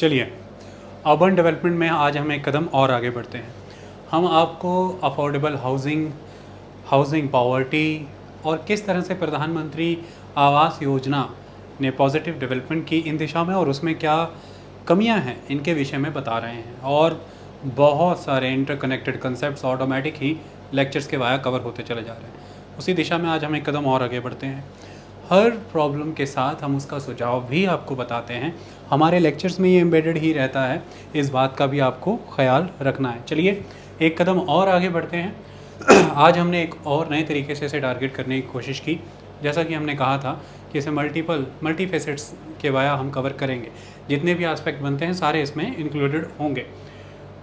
चलिए, urban development में आज हम एक कदम और आगे बढ़ते हैं। हम आपको अफोर्डेबल हाउसिंग पॉवर्टी और किस तरह से प्रधानमंत्री आवास योजना ने पॉजिटिव डेवलपमेंट की इन दिशा में और उसमें क्या कमियां हैं इनके विषय में बता रहे हैं। और बहुत सारे इंटरकनेक्टेड कंसेप्ट्स ऑटोमेटिक ही लेक्चर्स के वाया कवर होते चले जा रहे हैं। उसी दिशा में आज हम एक कदम और आगे बढ़ते हैं। हर प्रॉब्लम के साथ हम उसका सुझाव भी आपको बताते हैं। हमारे लेक्चर्स में ये एम्बेडेड ही रहता है, इस बात का भी आपको ख्याल रखना है। चलिए एक कदम और आगे बढ़ते हैं। आज हमने एक और नए तरीके से इसे टारगेट करने की कोशिश की। जैसा कि हमने कहा था कि इसे मल्टी फेसेट्स के वाया हम कवर करेंगे, जितने भी एस्पेक्ट बनते हैं सारे इसमें इंक्लूडेड होंगे।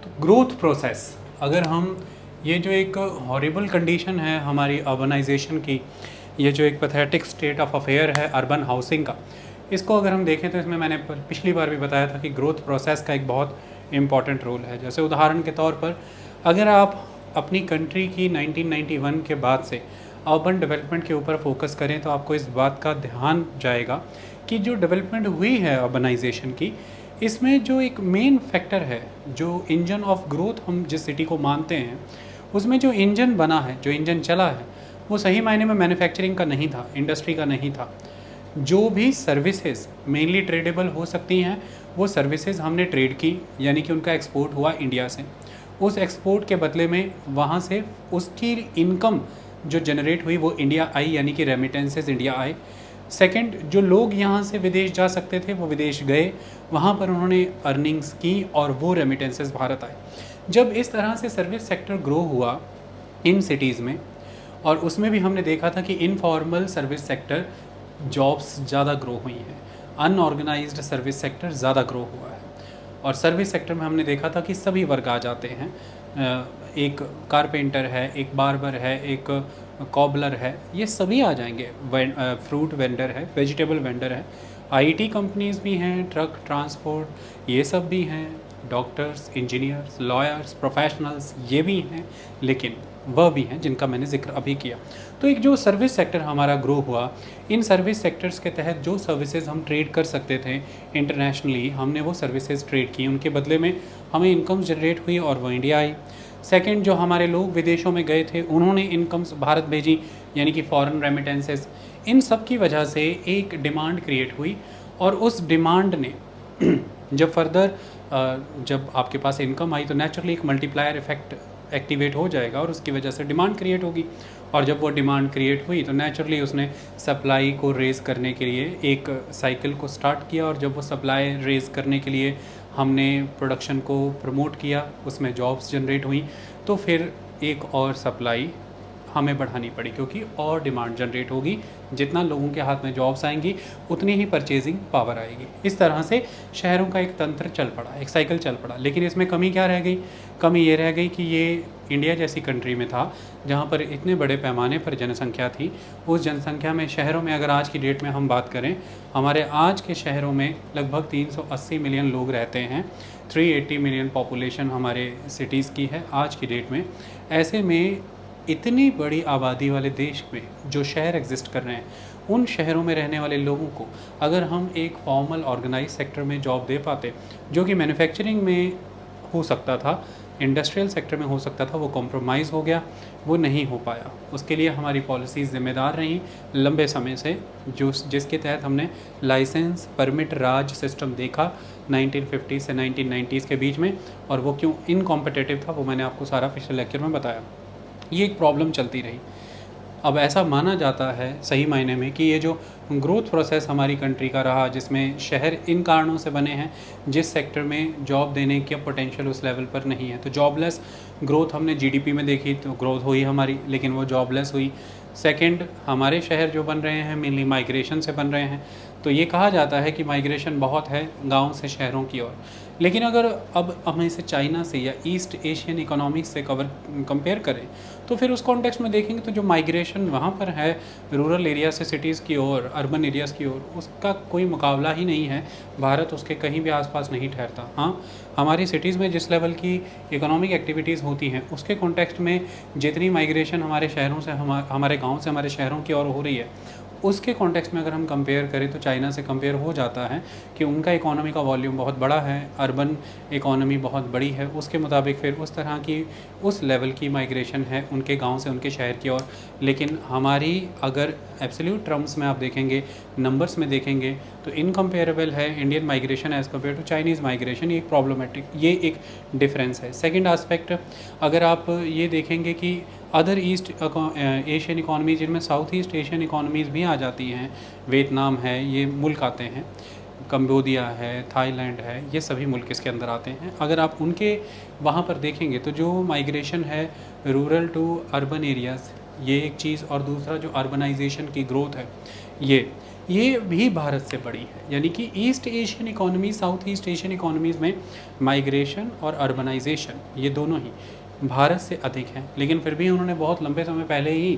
तो ग्रोथ प्रोसेस, अगर हम ये जो एक हॉरिबल कंडीशन है हमारी अर्बनाइजेशन की, ये जो एक पैथेटिक स्टेट ऑफ अफेयर है अर्बन हाउसिंग का, इसको अगर हम देखें तो इसमें मैंने पिछली बार भी बताया था कि ग्रोथ प्रोसेस का एक बहुत इम्पॉर्टेंट रोल है। जैसे उदाहरण के तौर पर अगर आप अपनी कंट्री की 1991 के बाद से अर्बन डेवलपमेंट के ऊपर फोकस करें तो आपको इस बात का ध्यान जाएगा कि जो डेवलपमेंट हुई है अर्बनाइजेशन की, इसमें जो एक मेन फैक्टर है, जो इंजन ऑफ ग्रोथ हम जिस सिटी को मानते हैं, उसमें जो इंजन बना है, जो इंजन चला है, वो सही मायने में मैन्युफैक्चरिंग का नहीं था, इंडस्ट्री का नहीं था। जो भी सर्विसेज मेनली ट्रेडेबल हो सकती हैं, वो सर्विसेज हमने ट्रेड की, यानी कि उनका एक्सपोर्ट हुआ इंडिया से। उस एक्सपोर्ट के बदले में वहाँ से उसकी इनकम जो जनरेट हुई वो इंडिया आई, यानी कि रेमिटेंसेज इंडिया आए। सेकंड, जो लोग यहाँ से विदेश जा सकते थे वो विदेश गए, वहाँ पर उन्होंने अर्निंग्स की और वो रेमिटेंसेज भारत आए। जब इस तरह से सर्विस सेक्टर ग्रो हुआ इन सिटीज़ में, और उसमें भी हमने देखा था कि इनफॉर्मल सर्विस सेक्टर जॉब्स ज़्यादा ग्रो हुई हैं, अनऑर्गेनाइज्ड सर्विस सेक्टर ज़्यादा ग्रो हुआ है। और सर्विस सेक्टर में हमने देखा था कि सभी वर्ग आ जाते हैं। एक कारपेंटर है, एक बार्बर है, एक कॉबलर है, ये सभी आ जाएंगे। फ्रूट वेंडर है, वेजिटेबल वेंडर है, आईटी कंपनीज़ भी हैं, ट्रक ट्रांसपोर्ट ये सब भी हैं, डॉक्टर्स, इंजीनियर्स, लॉयर्स, प्रोफेशनल्स ये भी हैं, लेकिन वह भी हैं जिनका मैंने जिक्र अभी किया। तो एक जो सर्विस सेक्टर हमारा ग्रो हुआ, इन सर्विस सेक्टर्स के तहत जो सर्विसेज हम ट्रेड कर सकते थे इंटरनेशनली, हमने वो सर्विसेज ट्रेड की, उनके बदले में हमें इनकम्स जनरेट हुई और वो इंडिया आई। सेकंड, जो हमारे लोग विदेशों में गए थे उन्होंने इनकम्स भारत भेजी, यानी कि फॉरेन रेमिटेंसेस। इन सब की वजह से एक डिमांड क्रिएट हुई और उस डिमांड ने जब फर्दर जब आपके पास इनकम आई तो नेचुरली एक मल्टीप्लायर इफेक्ट एक्टिवेट हो जाएगा और उसकी वजह से डिमांड क्रिएट होगी। और जब वो डिमांड क्रिएट हुई तो नेचुरली उसने सप्लाई को रेज़ करने के लिए एक साइकिल को स्टार्ट किया, और जब वो सप्लाई रेज़ करने के लिए हमने प्रोडक्शन को प्रमोट किया, उसमें जॉब्स जनरेट हुई, तो फिर एक और सप्लाई हमें बढ़ानी पड़ी, क्योंकि और डिमांड जनरेट होगी। जितना लोगों के हाथ में जॉब्स आएंगी उतनी ही परचेजिंग पावर आएगी। इस तरह से शहरों का एक तंत्र चल पड़ा, एक साइकिल चल पड़ा। लेकिन इसमें कमी क्या रह गई? कमी ये रह गई कि ये इंडिया जैसी कंट्री में था जहाँ पर इतने बड़े पैमाने पर जनसंख्या थी। उस जनसंख्या में शहरों में अगर आज की डेट में हम बात करें, हमारे आज के शहरों में लगभग 380 मिलियन लोग रहते हैं। 380 मिलियन पॉपुलेशन हमारे सिटीज़ की है आज की डेट में। ऐसे में इतनी बड़ी आबादी वाले देश में जो शहर एग्जिस्ट कर रहे हैं, उन शहरों में रहने वाले लोगों को अगर हम एक फॉर्मल ऑर्गेनाइज सेक्टर में जॉब दे पाते, जो कि मैन्युफैक्चरिंग में हो सकता था, इंडस्ट्रियल सेक्टर में हो सकता था, वो कॉम्प्रोमाइज़ हो गया, वो नहीं हो पाया। उसके लिए हमारी पॉलिसीज़ जिम्मेदार रहीं लंबे समय से, जिसके तहत हमने लाइसेंस परमिट राज सिस्टम देखा 1950 से 1990s के बीच में, और वो क्यों इनकॉम्पिटिटिव था वो मैंने आपको सारा पिछले लेक्चर में बताया। ये एक प्रॉब्लम चलती रही। अब ऐसा माना जाता है सही मायने में कि ये जो ग्रोथ प्रोसेस हमारी कंट्री का रहा, जिसमें शहर इन कारणों से बने हैं जिस सेक्टर में जॉब देने का पोटेंशियल उस लेवल पर नहीं है। तो जॉबलेस ग्रोथ हमने जीडीपी में देखी, तो ग्रोथ हुई हमारी, लेकिन वो जॉबलेस हुई। सेकंड, हमारे शहर जो बन रहे हैं मेनली माइग्रेशन से बन रहे हैं, तो ये कहा जाता है कि माइग्रेशन बहुत है गाँव से शहरों की ओर। लेकिन अगर अब हम इसे चाइना से या ईस्ट एशियन इकोनॉमिक्स से कंपेयर करें, तो फिर उस कॉन्टेक्स्ट में देखेंगे तो जो माइग्रेशन वहाँ पर है रूरल एरिया से सिटीज़ की ओर, अर्बन एरियाज़ की ओर, उसका कोई मुकाबला ही नहीं है। भारत उसके कहीं भी आसपास नहीं ठहरता। हाँ, हमारी सिटीज़ में जिस लेवल की इकोनॉमिक एक्टिविटीज़ होती हैं उसके कॉन्टेक्स्ट में जितनी माइग्रेशन हमारे शहरों से हमारे गाँव से हमारे शहरों की ओर हो रही है, उसके कॉन्टेक्स्ट में अगर हम कंपेयर करें तो चाइना से कंपेयर हो जाता है कि उनका इकोनॉमी का वॉल्यूम बहुत बड़ा है, अर्बन इकोनॉमी बहुत बड़ी है, उसके मुताबिक फिर उस तरह की उस लेवल की माइग्रेशन है उनके गांव से उनके शहर की ओर। लेकिन हमारी अगर एब्सोल्यूट टर्म्स में आप देखेंगे, नंबर्स में देखेंगे, तो इनकम्पेरेबल है Indian migration as compare to Chinese migration. ये एक प्रॉब्लमेटिक, ये एक डिफरेंस है। सेकेंड आस्पेक्ट अगर आप ये देखेंगे कि अदर ईस्ट एशियन इकॉनमीज़, जिनमें साउथ ईस्ट एशियन इकॉनमीज़ भी आ जाती हैं, वियतनाम है, ये मुल्क आते हैं, कंबोडिया है, थाईलैंड है, ये सभी मुल्क इसके अंदर आते हैं। अगर आप उनके वहाँ पर देखेंगे तो जो माइग्रेशन है रूरल टू अर्बन एरियाज़, ये एक चीज़, और दूसरा जो अर्बनाइजेशन की ग्रोथ है ये भी भारत से बड़ी है। यानी कि east Asian economy, south east Asian economies में माइग्रेशन और अर्बनाइजेशन ये दोनों ही भारत से अधिक हैं। लेकिन फिर भी उन्होंने बहुत लंबे समय पहले ही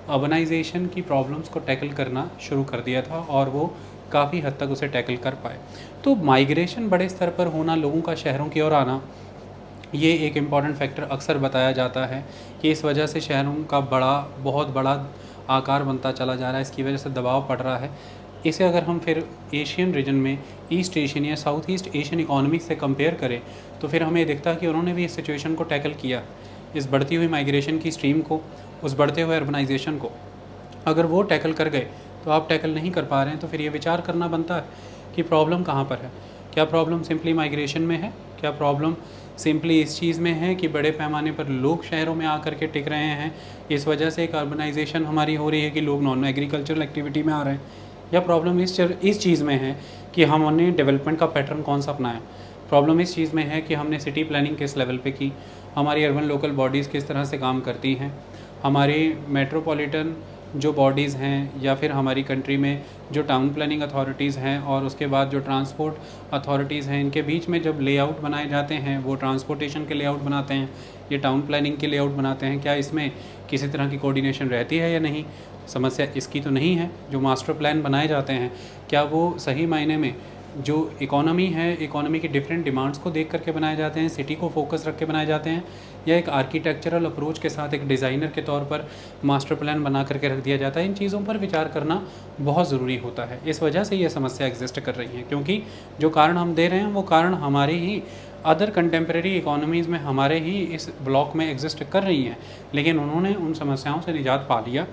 अर्बनाइजेशन की प्रॉब्लम्स को टैकल करना शुरू कर दिया था और वो काफ़ी हद तक उसे टैकल कर पाए। तो माइग्रेशन बड़े स्तर पर होना, लोगों का शहरों की ओर आना, ये एक इम्पॉर्टेंट फैक्टर अक्सर बताया जाता है कि इस वजह से शहरों का बहुत बड़ा आकार बनता चला जा रहा है, इसकी वजह से दबाव पड़ रहा है। इसे अगर हम फिर एशियन रीजन में ईस्ट एशियन या साउथ ईस्ट एशियन इकॉनमी से कंपेयर करें तो फिर हमें दिखता है कि उन्होंने भी इस सिचुएशन को टैकल किया, इस बढ़ती हुई माइग्रेशन की स्ट्रीम को, उस बढ़ते हुए अर्बनाइजेशन को। अगर वो टैकल कर गए तो आप टैकल नहीं कर पा रहे हैं, तो फिर ये विचार करना बनता है कि प्रॉब्लम कहाँ पर है। क्या प्रॉब्लम सिंपली माइग्रेशन में है? क्या प्रॉब्लम सिंपली इस चीज़ में है कि बड़े पैमाने पर लोग शहरों में आकर के टिक रहे हैं, इस वजह से एक अर्बनाइजेशन हमारी हो रही है कि लोग नॉन एग्रीकल्चरल एक्टिविटी में आ रहे हैं? या प्रॉब्लम इस चीज़ में है कि हमने डेवलपमेंट का पैटर्न कौन सा अपनाया? प्रॉब्लम इस चीज़ में है कि हमने सिटी प्लानिंग किस लेवल पे की, हमारी अर्बन लोकल बॉडीज़ किस तरह से काम करती हैं, हमारी मेट्रोपॉलिटन जो बॉडीज़ हैं या फिर हमारी कंट्री में जो टाउन प्लानिंग अथॉरिटीज़ हैं और उसके बाद जो ट्रांसपोर्ट अथॉरिटीज़ हैं, इनके बीच में जब लेआउट बनाए जाते हैं, वो ट्रांसपोर्टेशन के लेआउट बनाते हैं, ये टाउन प्लानिंग के लेआउट बनाते हैं, क्या इसमें किसी तरह की कोऑर्डिनेशन रहती है या नहीं? समस्या इसकी तो नहीं है। जो मास्टर प्लान बनाए जाते हैं, क्या वो सही मायने में जो इकोनॉमी है, इकोनॉमी की डिफरेंट डिमांड्स को देख करके बनाए जाते हैं, सिटी को फोकस रख के बनाए जाते हैं, या एक आर्किटेक्चरल अप्रोच के साथ एक डिज़ाइनर के तौर पर मास्टर प्लान बना करके रख दिया जाता है? इन चीज़ों पर विचार करना बहुत ज़रूरी होता है। इस वजह से ये समस्या एग्जिस्ट कर रही है, क्योंकि जो कारण हम दे रहे हैं वो कारण हमारे ही अदर कंटेम्प्रेरी इकोनॉमीज़ में हमारे ही इस ब्लॉक में एग्जिस्ट कर रही हैं, लेकिन उन्होंने उन समस्याओं से निजात पा लिया।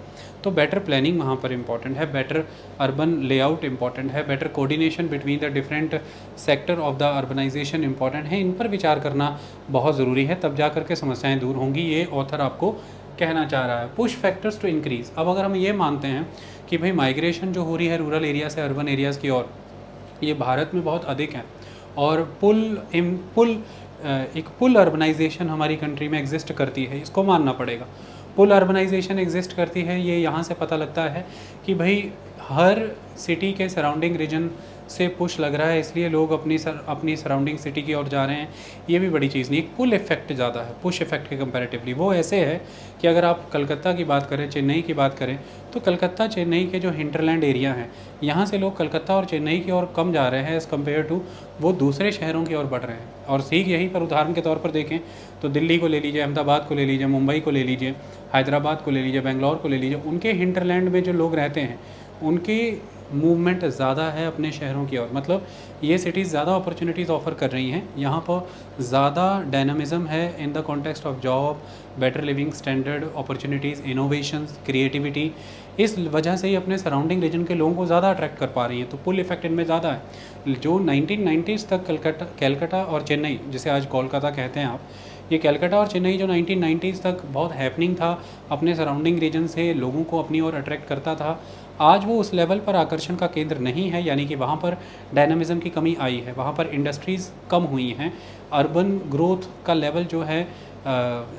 तो बेटर प्लानिंग वहाँ पर इम्पॉर्टेंट है, बेटर अर्बन लेआउट इम्पॉर्टेंट है, better coordination between the different sector of the urbanization important है। इन पर विचार करना बहुत ज़रूरी है, तब जा करके समस्याएं दूर होंगी। ये ऑथर आपको कहना चाह रहा है। Push factors to increase. अब अगर हम ये मानते हैं कि भाई माइग्रेशन जो हो रही है रूरल एरिया से अर्बन एरियाज़ की ओर, ये भारत में बहुत अधिक है, और एक पुल अर्बनाइजेशन हमारी कंट्री में एग्जिस्ट करती है, इसको मानना पड़ेगा। पुल अर्बनाइजेशन एग्जिस्ट करती है, ये यहाँ से पता लगता है कि भाई हर सिटी के सराउंडिंग रीजन से पुश लग रहा है, इसलिए लोग अपनी सराउंडिंग सिटी की ओर जा रहे हैं। ये भी बड़ी चीज़ नहीं, एक पुल इफेक्ट ज़्यादा है पुश इफेक्ट के कंपैरेटिवली। वो ऐसे है कि अगर आप कलकत्ता की बात करें, चेन्नई की बात करें, तो कलकत्ता चेन्नई के जो हिंटरलैंड एरिया हैं, यहाँ से लोग कलकत्ता और चेन्नई की ओर कम जा रहे हैं एज़ कम्पेयर टू वो दूसरे शहरों की ओर बढ़ रहे हैं। और सीख यहीं पर उदाहरण के तौर पर देखें तो दिल्ली को ले लीजिए, अहमदाबाद को ले लीजिए, मुंबई को ले लीजिए, हैदराबाद को ले लीजिए, बेंगलोर को ले लीजिए, उनके हिंटरलैंड में जो लोग रहते हैं उनकी मूवमेंट ज़्यादा है अपने शहरों की ओर। मतलब ये सिटीज़ ज़्यादा अपॉर्चुनिटीज़ ऑफ़र कर रही हैं, यहाँ पर ज़्यादा डायनामिज़म है in the context of job, better living standard, opportunities, innovations, creativity. इस वजह से ही अपने सराउंडिंग रीजन के लोगों को ज़्यादा अट्रैक्ट कर पा रही हैं। तो पुल इफेक्ट इनमें ज़्यादा है। जो 1990s तक कलकत्ता और चेन्नई, जिसे आज कोलकाता कहते हैं आप, ये कलकत्ता और चेन्नई जो 1990s तक बहुत हैपनिंग था, अपने सराउंडिंग रीजन से लोगों को अपनी ओर अट्रैक्ट करता था, आज वो उस लेवल पर आकर्षण का केंद्र नहीं है। यानी कि वहाँ पर डायनामिज़म की कमी आई है, वहाँ पर इंडस्ट्रीज़ कम हुई हैं, अर्बन ग्रोथ का लेवल जो है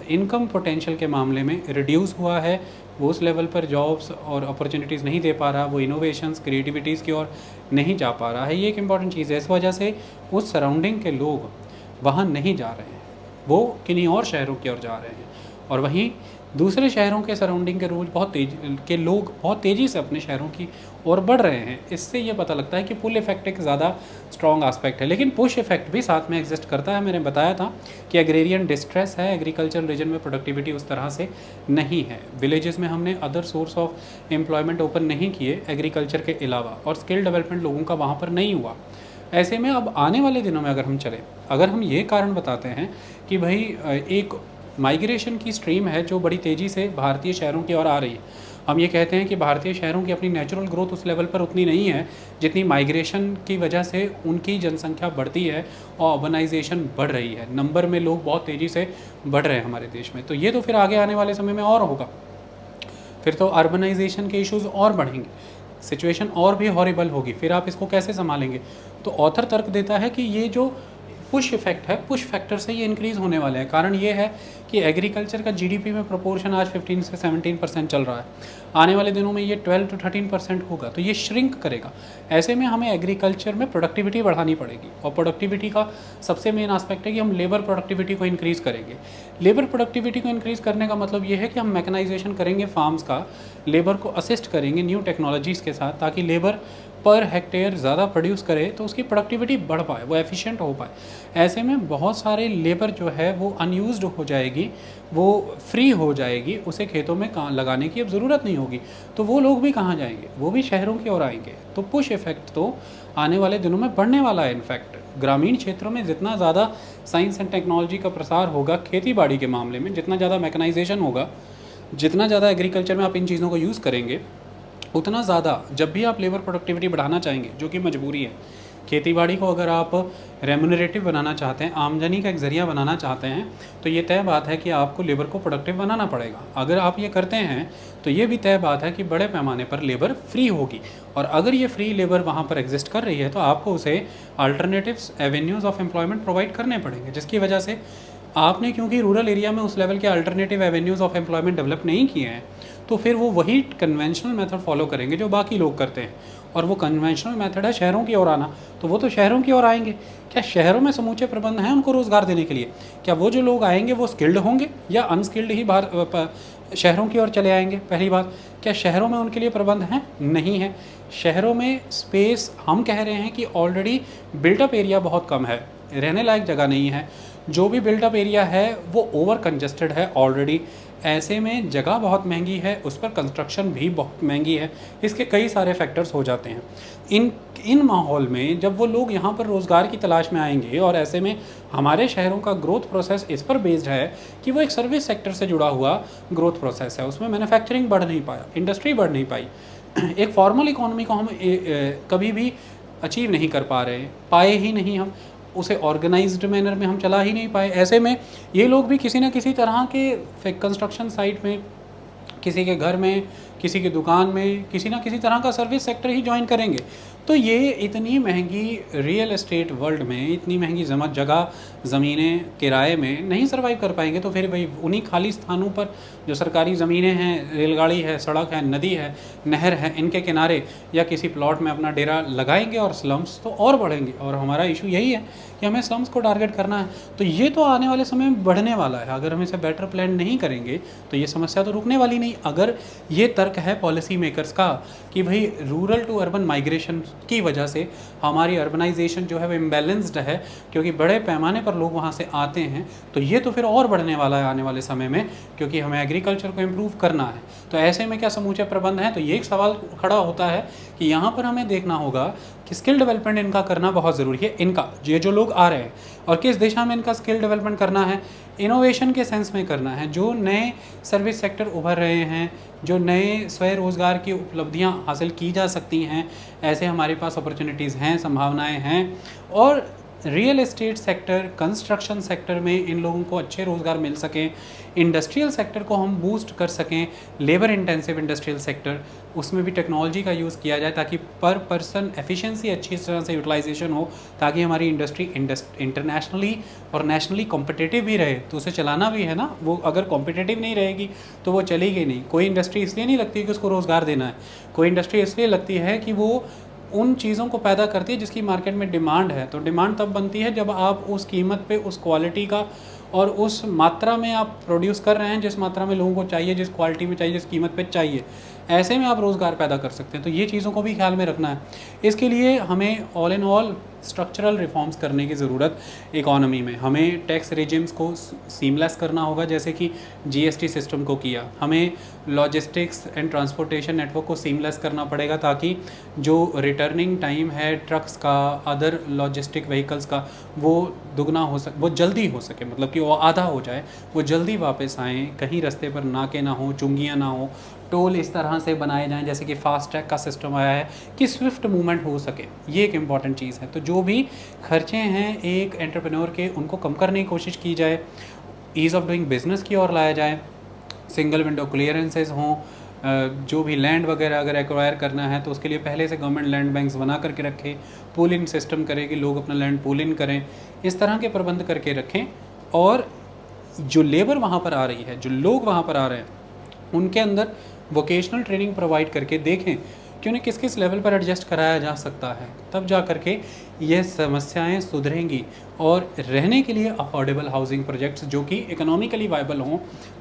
इनकम पोटेंशियल के मामले में रिड्यूस हुआ है, वो उस लेवल पर जॉब्स और अपॉर्चुनिटीज़ नहीं दे पा रहा, वो इनोवेशंस, क्रिएटिविटीज़ की ओर नहीं जा पा रहा है। ये एक इम्पॉर्टेंट चीज़ है। इस वजह से उस सराउंडिंग के लोग वहाँ नहीं जा रहे हैं, वो किन्हीं और शहरों की ओर जा रहे हैं। और वहीं दूसरे शहरों के सराउंडिंग के लोग बहुत तेज़ी से अपने शहरों की ओर बढ़ रहे हैं। इससे ये पता लगता है कि पुल इफेक्ट एक ज़्यादा स्ट्रॉन्ग आस्पेक्ट है, लेकिन पुश इफेक्ट भी साथ में एग्जिस्ट करता है। मैंने बताया था कि एग्रेरियन डिस्ट्रेस है, एग्रीकल्चर रीजन में प्रोडक्टिविटी उस तरह से नहीं है। विलेजेस में हमने other source of employment open नहीं किए एग्रीकल्चर के अलावा, और स्किल डेवलपमेंट लोगों का वहाँ पर नहीं हुआ। ऐसे में अब आने वाले दिनों में अगर हम ये कारण बताते हैं कि भाई एक माइग्रेशन की स्ट्रीम है जो बड़ी तेज़ी से भारतीय शहरों की ओर आ रही है। हम ये कहते हैं कि भारतीय शहरों की अपनी नेचुरल ग्रोथ उस लेवल पर उतनी नहीं है जितनी माइग्रेशन की वजह से उनकी जनसंख्या बढ़ती है और अर्बनाइजेशन बढ़ रही है। नंबर में लोग बहुत तेज़ी से बढ़ रहे हैं हमारे देश में, तो ये तो फिर आगे आने वाले समय में और होगा। फिर तो अर्बनाइजेशन के इश्यूज़ और बढ़ेंगे, सिचुएशन और भी हॉरिबल होगी। फिर आप इसको कैसे संभालेंगे? तो ऑथर तर्क देता है कि ये जो पुश इफेक्ट है, पुश फैक्टर से ये इंक्रीज़ होने वाले हैं। कारण ये है कि एग्रीकल्चर का जीडीपी में प्रोपोर्शन आज 15 से 17% चल रहा है, आने वाले दिनों में ये 12 to 13% होगा, तो ये श्रिंक करेगा। ऐसे में हमें एग्रीकल्चर में प्रोडक्टिविटी बढ़ानी पड़ेगी, और प्रोडक्टिविटी का सबसे मेन आस्पेक्ट है कि हम लेबर प्रोडक्टिविटी को इंक्रीज़ करेंगे। लेबर प्रोडक्टिविटी को इंक्रीज़ करने का मतलब ये है कि हम मैकेनाइजेशन करेंगे फार्म्स का, लेबर को असिस्ट करेंगे न्यू टेक्नोलॉजीज़ के साथ, ताकि लेबर पर हेक्टेयर ज़्यादा प्रोड्यूस करे तो उसकी प्रोडक्टिविटी बढ़ पाए, वो एफिशिएंट हो पाए। ऐसे में बहुत सारे लेबर जो है वो अनयूज्ड हो जाएगी, वो फ्री हो जाएगी, उसे खेतों में लगाने की अब ज़रूरत नहीं होगी। तो वो लोग भी कहाँ जाएंगे? वो भी शहरों की ओर आएंगे। तो पुश इफेक्ट तो आने वाले दिनों में बढ़ने वाला है। इनफैक्ट ग्रामीण क्षेत्रों में जितना ज़्यादा साइंस एंड टेक्नोलॉजी का प्रसार होगा खेती बाड़ी के मामले में, जितना ज़्यादा मैकेनाइजेशन होगा, जितना ज़्यादा एग्रीकल्चर में आप इन चीज़ों को यूज़ करेंगे, उतना ज़्यादा जब भी आप लेबर प्रोडक्टिविटी बढ़ाना चाहेंगे, जो कि मजबूरी है, खेतीबाड़ी को अगर आप रेम्यूनरेटिव बनाना चाहते हैं, आमदनी का एक ज़रिया बनाना चाहते हैं, तो ये तय बात है कि आपको लेबर को प्रोडक्टिव बनाना पड़ेगा। अगर आप ये करते हैं तो ये भी तय बात है कि बड़े पैमाने पर लेबर फ्री होगी, और अगर ये फ्री लेबर वहाँ पर एग्जिस्ट कर रही है तो आपको उसे alternatives avenues of employment provide करने पड़ेंगे, जिसकी वजह से आपने, क्योंकि रूरल एरिया में उस लेवल के alternative avenues of employment develop नहीं किए हैं, तो फिर वो वही कन्वेंशनल मेथड फॉलो करेंगे जो बाकी लोग करते हैं, और वो कन्वेंशनल मेथड है शहरों की ओर आना। तो वो तो शहरों की ओर आएंगे। क्या शहरों में समूचे प्रबंध हैं उनको रोज़गार देने के लिए? क्या वो जो लोग आएंगे वो स्किल्ड होंगे या अनस्किल्ड ही बाहर शहरों की ओर चले आएंगे? पहली बात, क्या शहरों में उनके लिए प्रबंध हैं? नहीं है। शहरों में स्पेस, हम कह रहे हैं कि ऑलरेडी बिल्टअप एरिया बहुत कम है, रहने लायक जगह नहीं है। जो भी बिल्टअप एरिया है वो ओवर कंजस्टेड है ऑलरेडी। ऐसे में जगह बहुत महंगी है, उस पर कंस्ट्रक्शन भी बहुत महंगी है। इसके कई सारे फैक्टर्स हो जाते हैं। इन माहौल में जब वो लोग यहाँ पर रोज़गार की तलाश में आएंगे, और ऐसे में हमारे शहरों का ग्रोथ प्रोसेस इस पर बेस्ड है कि वो एक सर्विस सेक्टर से जुड़ा हुआ ग्रोथ प्रोसेस है, उसमें मैन्युफैक्चरिंग बढ़ नहीं पाया, इंडस्ट्री बढ़ नहीं पाई। एक फॉर्मल इकोनॉमी को हम कभी भी अचीव नहीं कर पाए ही नहीं, हम उसे ऑर्गेनाइज्ड मैनर में हम चला ही नहीं पाए। ऐसे में ये लोग भी किसी न किसी तरह के कंस्ट्रक्शन साइट में, किसी के घर में, किसी की दुकान में, किसी ना किसी तरह का सर्विस सेक्टर ही ज्वाइन करेंगे। तो ये इतनी महंगी रियल एस्टेट वर्ल्ड में, इतनी महंगी जगह ज़मीनें किराए में नहीं सर्वाइव कर पाएंगे। तो फिर भाई उन्हीं खाली स्थानों पर जो सरकारी ज़मीनें हैं, रेलगाड़ी है, सड़क है, नदी है, नहर है, इनके किनारे या किसी प्लॉट में अपना डेरा लगाएंगे, और स्लम्स तो और बढ़ेंगे। और हमारा इशू यही है कि हमें स्लम्स को टारगेट करना है। तो ये तो आने वाले समय में बढ़ने वाला है। अगर हम इसे बेटर प्लान नहीं करेंगे तो ये समस्या तो रुकने वाली नहीं। अगर ये तर्क है पॉलिसी मेकर्स का कि भाई रूरल टू अर्बन माइग्रेशन की वजह से हमारी अर्बनाइजेशन जो है वो इम्बैलेंस्ड है, क्योंकि बड़े पैमाने पर लोग वहाँ से आते हैं, तो ये तो फिर और बढ़ने वाला है आने वाले समय में, क्योंकि हमें एग्रीकल्चर को इम्प्रूव करना है। तो ऐसे में क्या समूचे प्रबंध हैं? तो ये एक सवाल खड़ा होता है कि यहाँ पर हमें देखना होगा कि स्किल डेवलपमेंट इनका करना बहुत ज़रूरी है। इनका ये जो लोग आ रहे हैं, और किस दिशा में इनका स्किल डेवलपमेंट करना है, इनोवेशन के सेंस में करना है। जो नए सर्विस सेक्टर उभर रहे हैं, जो नए स्वयं रोज़गार की उपलब्धियां हासिल की जा सकती हैं, ऐसे हमारे पास अपॉर्चुनिटीज़ हैं, संभावनाएं हैं। और real estate sector, construction sector में इन लोगों को अच्छे रोज़गार मिल सकें, इंडस्ट्रियल सेक्टर को हम बूस्ट कर सकें, लेबर इंटेंसिव इंडस्ट्रियल सेक्टर, उसमें भी टेक्नोलॉजी का यूज़ किया जाए ताकि पर पर्सन एफिशिएंसी अच्छी तरह से यूटिलाइजेशन हो, ताकि हमारी इंडस्ट्री इंटरनेशनली और नेशनली कॉम्पिटिटिव भी रहे। तो उसे चलाना भी है ना, वो अगर कॉम्पिटिटिव नहीं रहेगी तो वो चलेगी नहीं। कोई इंडस्ट्री इसलिए नहीं लगती कि उसको रोज़गार देना है, कोई इंडस्ट्री इसलिए लगती है कि वो उन चीज़ों को पैदा करती है जिसकी मार्केट में डिमांड है। तो डिमांड तब बनती है जब आप उस कीमत पे उस क्वालिटी का और उस मात्रा में आप प्रोड्यूस कर रहे हैं जिस मात्रा में लोगों को चाहिए, जिस क्वालिटी में चाहिए, जिस कीमत पे चाहिए, ऐसे में आप रोज़गार पैदा कर सकते हैं। तो ये चीज़ों को भी ख्याल में रखना है। इसके लिए हमें all in all structural reforms करने की ज़रूरत इकोनॉमी में। हमें टैक्स रेजिम्स को सीमलेस करना होगा, जैसे कि जीएसटी सिस्टम को किया। हमें लॉजिस्टिक्स एंड ट्रांसपोर्टेशन नेटवर्क को सीमलेस करना पड़ेगा, ताकि जो रिटर्निंग टाइम है ट्रक्स का, अदर लॉजिस्टिक व्हीकल्स का, वो दुगना हो सके, वो जल्दी हो सके, मतलब कि वो आधा हो जाए, वो जल्दी वापस आएँ, कहीं रास्ते पर नाके ना हो, चुंगियाँ ना हो, टोल इस तरह से बनाए जाएं जैसे कि फास्ट टैग का सिस्टम आया है कि स्विफ्ट मूवमेंट हो सके। ये एक इम्पॉर्टेंट चीज़ है। तो जो भी खर्चे हैं एक एंटरप्रेन्योर के, उनको कम करने की कोशिश की जाए, ईज़ ऑफ डूइंग बिजनेस की ओर लाया जाए, सिंगल विंडो क्लियरेंसेज हों, जो भी लैंड वगैरह अगर एक्वायर करना है तो उसके लिए पहले से गवर्नमेंट लैंड बैंक्स बना करके रखे, पूल इन सिस्टम करे कि लोग अपना लैंड पूल इन करें, इस तरह के प्रबंध करके रखें। और जो लेबर वहाँ पर आ रही है, जो लोग वहाँ पर आ रहे हैं, उनके अंदर वोकेशनल ट्रेनिंग प्रोवाइड करके देखें कि उन्हें किस किस लेवल पर एडजस्ट कराया जा सकता है। तब जा करके ये समस्याएं सुधरेंगी और रहने के लिए अफोर्डेबल हाउसिंग प्रोजेक्ट्स जो कि इकोनॉमिकली वायबल हों,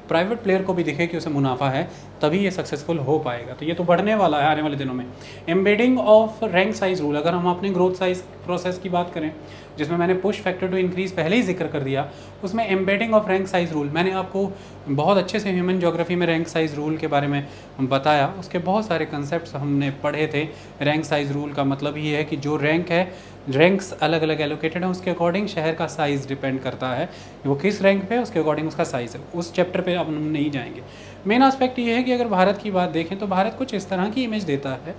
प्राइवेट प्लेयर को भी दिखे कि उसे मुनाफा है, तभी ये सक्सेसफुल हो पाएगा। तो ये तो बढ़ने वाला है आने वाले दिनों में। Embedding of rank size rule, अगर हम अपने ग्रोथ साइज प्रोसेस की बात करें, जिसमें मैंने पुश फैक्टर टू इंक्रीज पहले ही जिक्र कर दिया, उसमें embedding of rank size rule मैंने आपको बहुत अच्छे से ह्यूमन ज्योग्राफी में रैंक साइज रूल के बारे में बताया। उसके बहुत सारे कंसेप्ट्स हमने पढ़े थे। रैंक साइज रूल का मतलब ये है कि जो रैंक है, रैंक्स अलग अलग एलोकेटेड हैं, उसके अकॉर्डिंग शहर का साइज़ डिपेंड करता है, वो किस रैंक पे है उसके अकॉर्डिंग उसका साइज़ है। उस चैप्टर पे अब हम नहीं जाएंगे। मेन एस्पेक्ट ये है कि अगर भारत की बात देखें तो भारत कुछ इस तरह की इमेज देता है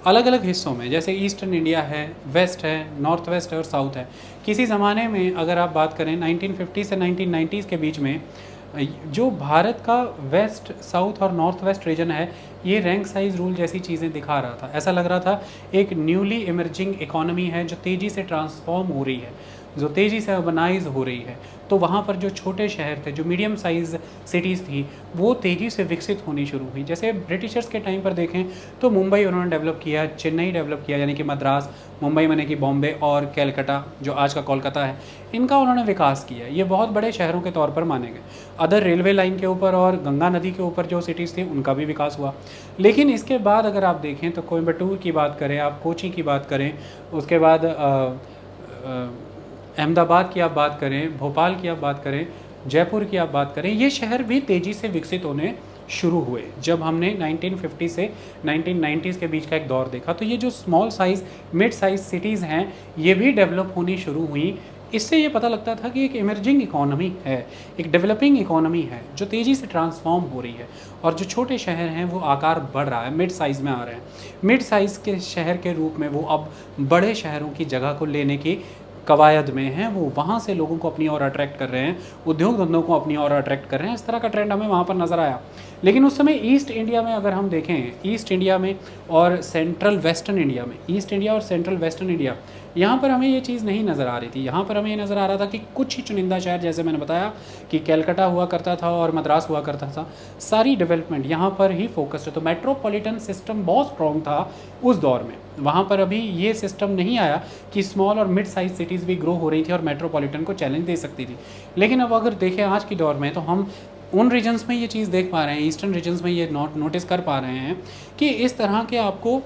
अलग अलग हिस्सों में, जैसे ईस्टर्न इंडिया है, वेस्ट है, नॉर्थ वेस्ट है और साउथ है। किसी ज़माने में अगर आप बात करें 1950 से 1990s के बीच में, जो भारत का वेस्ट, साउथ और नॉर्थ वेस्ट रीजन है, ये रैंक साइज रूल जैसी चीज़ें दिखा रहा था। ऐसा लग रहा था एक न्यूली इमर्जिंग इकोनॉमी है जो तेज़ी से ट्रांसफॉर्म हो रही है, जो तेज़ी से अर्बनाइज हो रही है। तो वहाँ पर जो छोटे शहर थे, जो मीडियम साइज़ सिटीज़ थी, वो तेज़ी से विकसित होनी शुरू हुई। जैसे ब्रिटिशर्स के टाइम पर देखें तो मुंबई उन्होंने डेवलप किया, चेन्नई डेवलप किया, यानी कि मद्रास, मुंबई माने कि बॉम्बे, और कैलकाटा जो आज का कोलकाता है, इनका उन्होंने विकास किया। ये बहुत बड़े शहरों के तौर पर माने गए। अदर रेलवे लाइन के ऊपर और गंगा नदी के ऊपर जो सिटीज़ थी उनका भी विकास हुआ। लेकिन इसके बाद अगर आप देखें तो कोयम्बटूर की बात करें, आप कोची की बात करें, उसके बाद अहमदाबाद की आप बात करें, भोपाल की आप बात करें, जयपुर की आप बात करें, ये शहर भी तेज़ी से विकसित होने शुरू हुए जब हमने 1950 से 1990s के बीच का एक दौर देखा। तो ये जो small size, mid size cities हैं, ये भी डेवलप होनी शुरू हुई। इससे ये पता लगता था कि एक इमर्जिंग इकोनॉमी है, एक डेवलपिंग इकोनॉमी है जो तेज़ी से ट्रांसफॉर्म हो रही है, और जो छोटे शहर हैं वो आकार बढ़ रहा है, मिड साइज़ में आ रहे हैं। मिड साइज़ के शहर के रूप में वो अब बड़े शहरों की जगह को लेने की कवायद में हैं। वो वहाँ से लोगों को अपनी ओर अट्रैक्ट कर रहे हैं, उद्योग धंधों को अपनी ओर अट्रैक्ट कर रहे हैं। इस तरह का ट्रेंड हमें वहाँ पर नज़र आया। लेकिन उस समय ईस्ट इंडिया में अगर हम देखें, ईस्ट इंडिया में और सेंट्रल वेस्टर्न इंडिया में, ईस्ट इंडिया और सेंट्रल वेस्टर्न इंडिया, यहाँ पर हमें ये चीज़ नहीं नज़र आ रही थी। यहाँ पर हमें ये नज़र आ रहा था कि कुछ ही चुनिंदा शहर, जैसे मैंने बताया कि कैलकाटा हुआ करता था और मद्रास हुआ करता था, सारी डेवलपमेंट यहाँ पर ही फोकस्ड है। तो मेट्रोपॉलिटन सिस्टम बहुत स्ट्रॉन्ग था उस दौर में। वहाँ पर अभी ये सिस्टम नहीं आया कि स्मॉल और मिड साइज सिटीज़ भी ग्रो हो रही थी और मेट्रोपॉलिटन को चैलेंज दे सकती थी। लेकिन अब अगर देखें आज की दौर में, तो हम उन रीजन्स में ये चीज़ देख पा रहे हैं, ईस्टर्न रीजन्स में ये नोटिस कर पा रहे हैं कि इस तरह के आपको